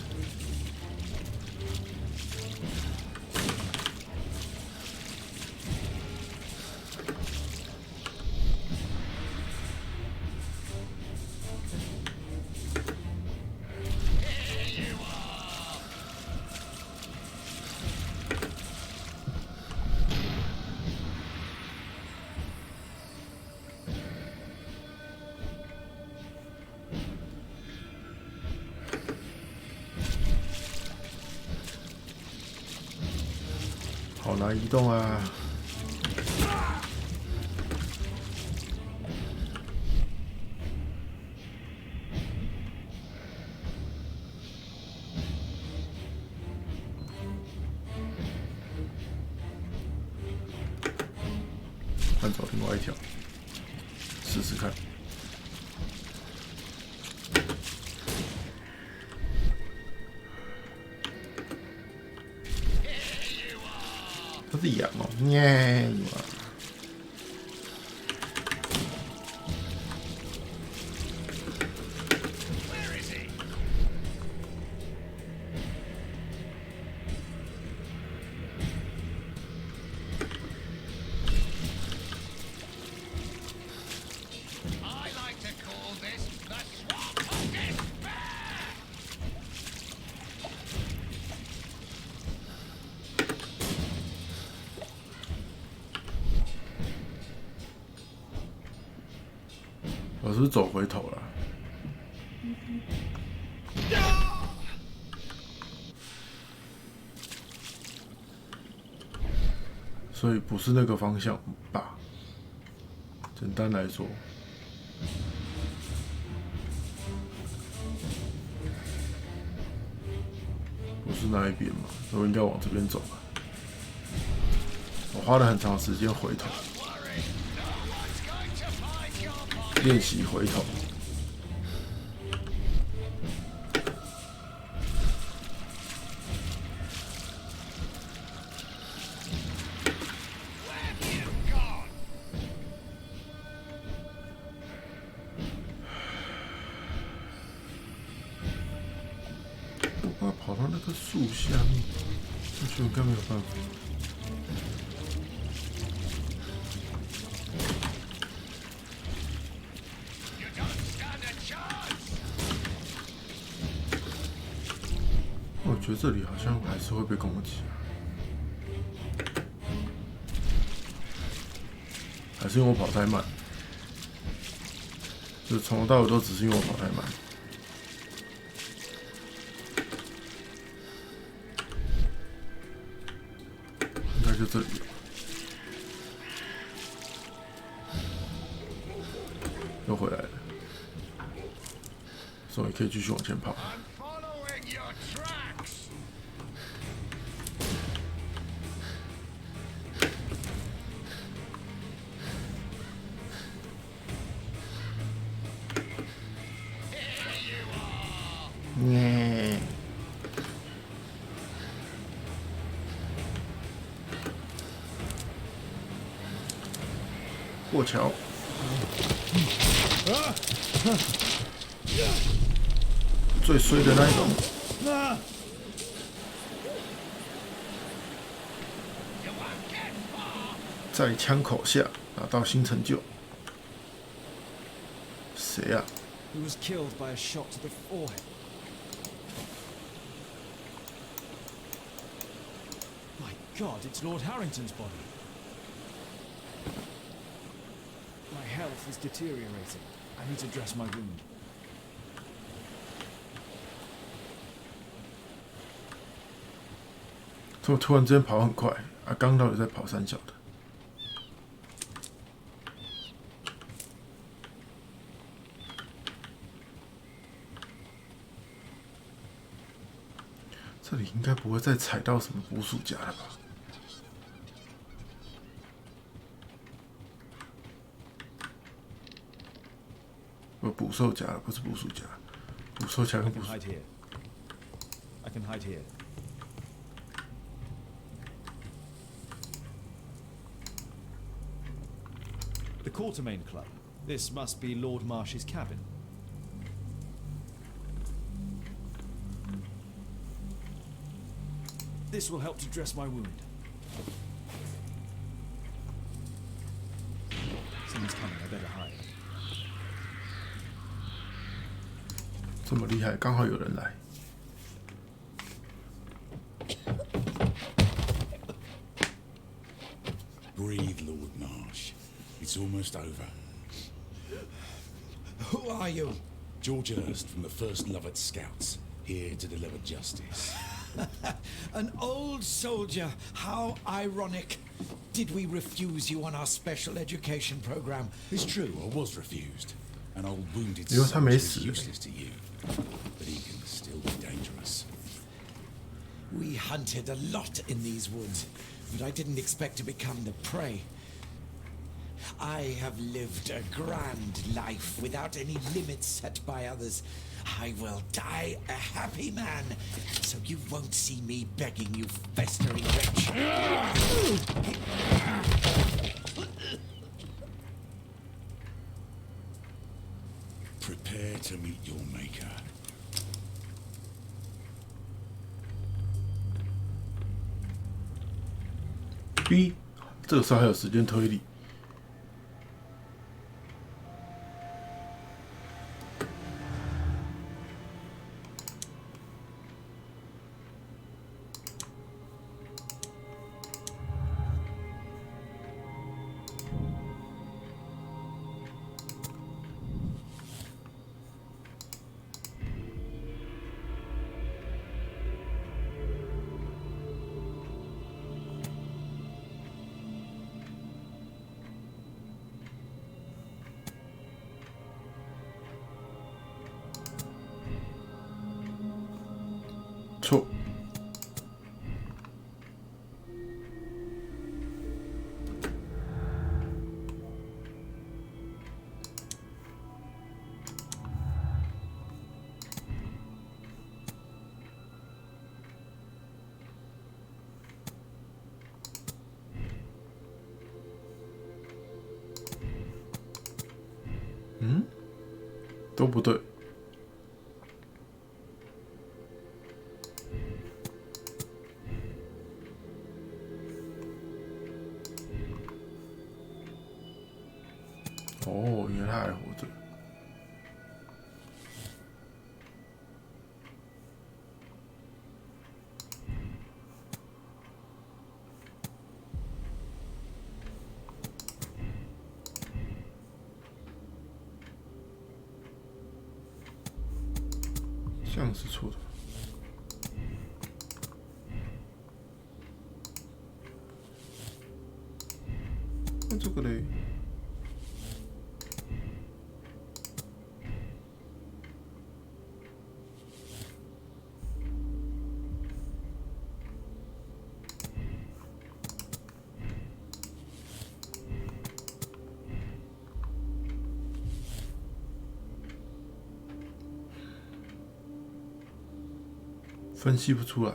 好难移动啊！换走另外一条，试试看。它是羊哦，耶！我是不是走回头了？所以不是那个方向吧？简单来说，不是那一边嘛？我应该往这边走吧？我花了很长时间回头。练习回头，我跑到那个树下面，我觉得应该没有办法。我觉得这里好像还是会被攻击，还是因为我跑太慢，就从头到尾都只是因为我跑太慢。应该就这里了，又回来了，所以可以继续往前跑。过桥。最衰的那一种。在枪口下拿到新成就。谁啊？ He was killed by a shot to the forehead. My God, it's Lord Harrington's body. My health is deteriorating. I need to dress my wound. 怎么突然之间跑很快？啊，刚到底在跑三小的？这里应该不会再踩到什么捕鼠夹了吧？捕兽夹了，不是捕鼠夹。捕兽夹跟捕鼠。I can hide here. The Quartermain Club. This must be Lord Marsh's cabin. This will help to dress my wound. Someone's coming, I better hide. 这么厉害，刚好有人来。Breathe, Lord Marsh. It's almost over. Who are you? George Hurst from the 1st Lovett Scouts, here to deliver justice. An old soldier. How ironic. Did we refuse you on our special education program? It's true, I was refused. An old wounded 因为他没 soldier 死 is useless to you, but he can still be dangerous. We hunted a lot in these woods, but I didn't expect to become the prey. I have lived a grand life without any limits set by others. I will die a happy man, so you won't see me begging, you festering wretch. Prepare to meet your maker. B， 这个时候还有时间推理。错。都不对。哦，原来他还活着。这样是错的。那这个嘞？分析不出来。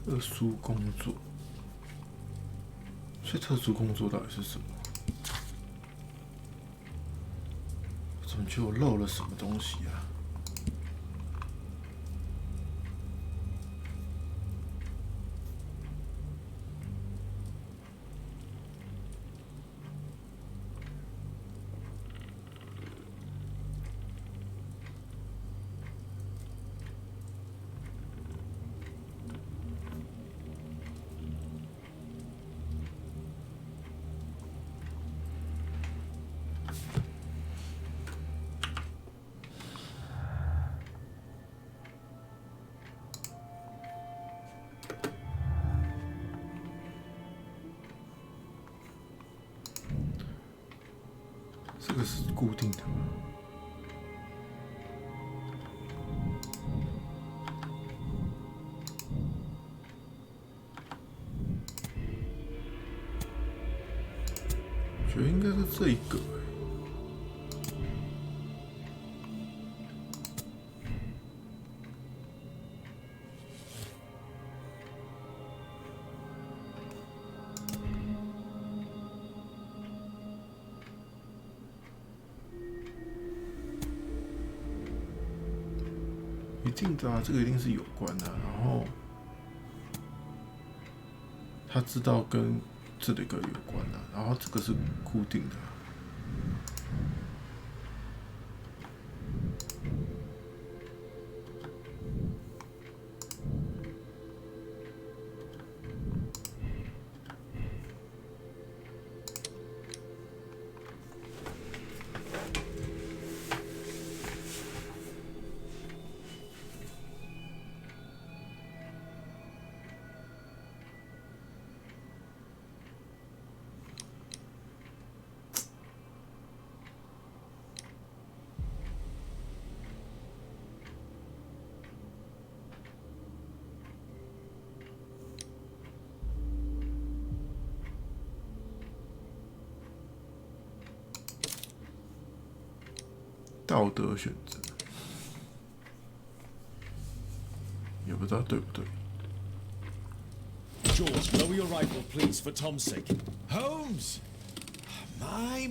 特殊工作，所以特殊工作到底是什么？怎么就漏了什么东西啊？这个是固定的吗？我觉得应该是这一个。一定的啊，这个一定是有关的。然后他知道跟这里个有关的，然后这个是固定的。道德选择，也不知道对不对。George, lower your rifle, please, for Tom's sake. Holmes! My,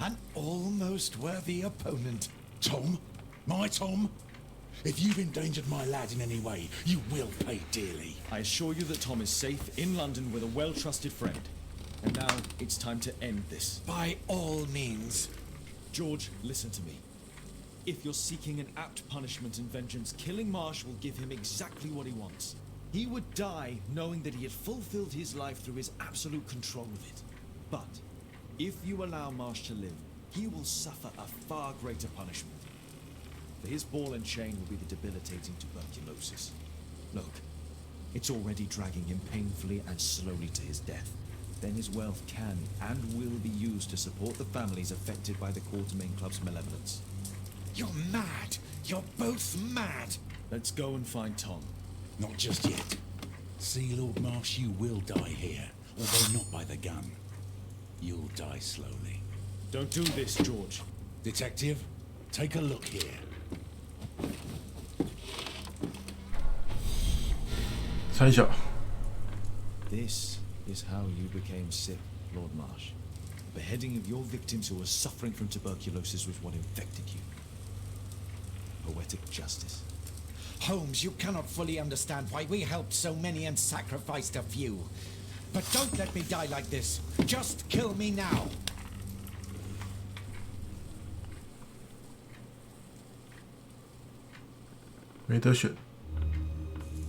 an almost worthy opponent. Tom? My Tom? If you've endangered my lad in any way, you will pay dearly. I assure you that Tom is safe in London with a well-trusted friend. And now it's time to end this. By all means. George, listen to me. If you're seeking an apt punishment and vengeance, killing Marsh will give him exactly what he wants. He would die knowing that he had fulfilled his life through his absolute control of it. But if you allow Marsh to live, he will suffer a far greater punishment. For his ball and chain will be the debilitating tuberculosis. Look, it's already dragging him painfully and slowly to his death. Then his wealth can and will be used to support the families affected by the Quartermain Club's malevolence. You're mad. You're both mad. Let's go and find Tom. Not just yet. See, Lord Marsh, you will die here, although not by the gun. You'll die slowly. Don't do this, George. Detective, take a look here. 三小， This is how you became sick, Lord Marsh. Beheading of your victims who were suffering from tuberculosis was what infected you. Poetic justice. Holmes, you cannot fully understand why we helped so many and sacrificed a few. But don't let me die like this. Just kill me now.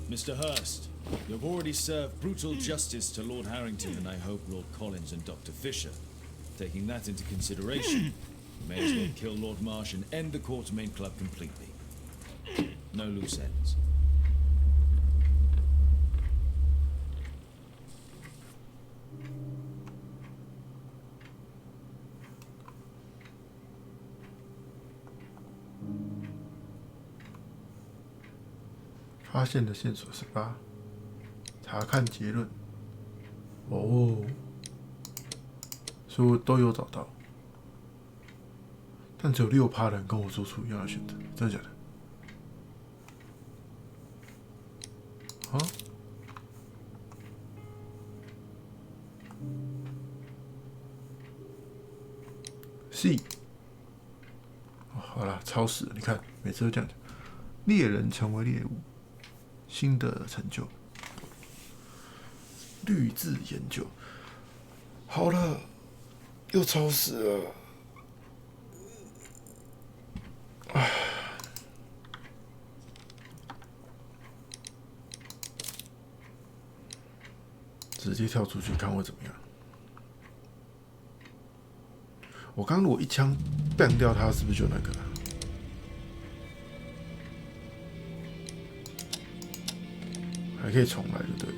Mr. Hurst, you've already served brutal justice to Lord Harrington and I hope Lord Collins and Dr. Fisher. Taking that into consideration, you may as well kill Lord Marsh and end the Quartermain Club completely. No loose ends. 发现的线索18，查看结论。哦，所以我都有找到，但只有6%人跟我做出一样的选择，真的假的？啊？ C。哦，好了，超时了，你看每次都这样讲。猎人成为猎物，新的成就。绿字研究，好了，又超时了。唉，直接跳出去看会怎么样？我刚如果一枪 bang 掉他，是不是就那个了？还可以重来，就对了。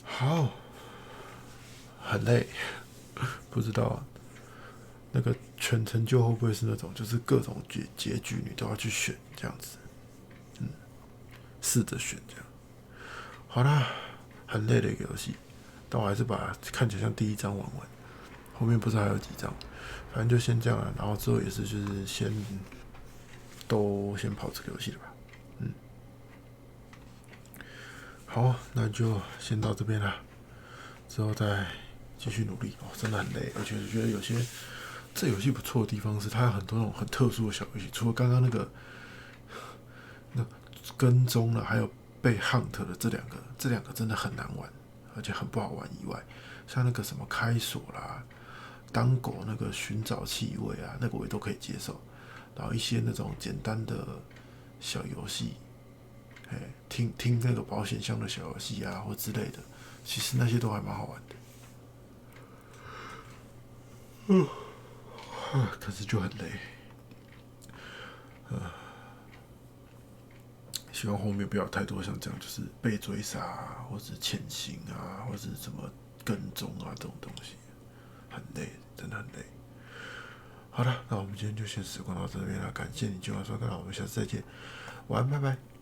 好，很累，不知道那个全成就会不会是那种，就是各种结局你都要去选这样子，试着选这样。好啦，很累的一个游戏，但我还是把它看起来像第一章玩完，后面不知道还有几章，反正就先这样了。然后之后也是就是先跑这个游戏了吧，好，那就先到这边啦，之后再继续努力。哦，真的很累，而且我觉得有些这游戏不错的地方是，它有很多那种很特殊的小游戏，除了刚刚那跟踪了，还有被 hunt 的这两个真的很难玩，而且很不好玩以外，像那个什么开锁啦、当狗那个寻找气味啊，那个我也都可以接受。然后一些那种简单的小游戏。听那个保险箱的小游戏啊，或之类的，其实那些都还蛮好玩的。可是就很累。希望后面不要太多像这样，就是被追杀啊，或是潜行啊，或是什么跟踪啊这种东西，很累，真的很累。好了，那我们今天就先时光到这边了，感谢你今晚收看，我们下次再见，晚安，拜拜。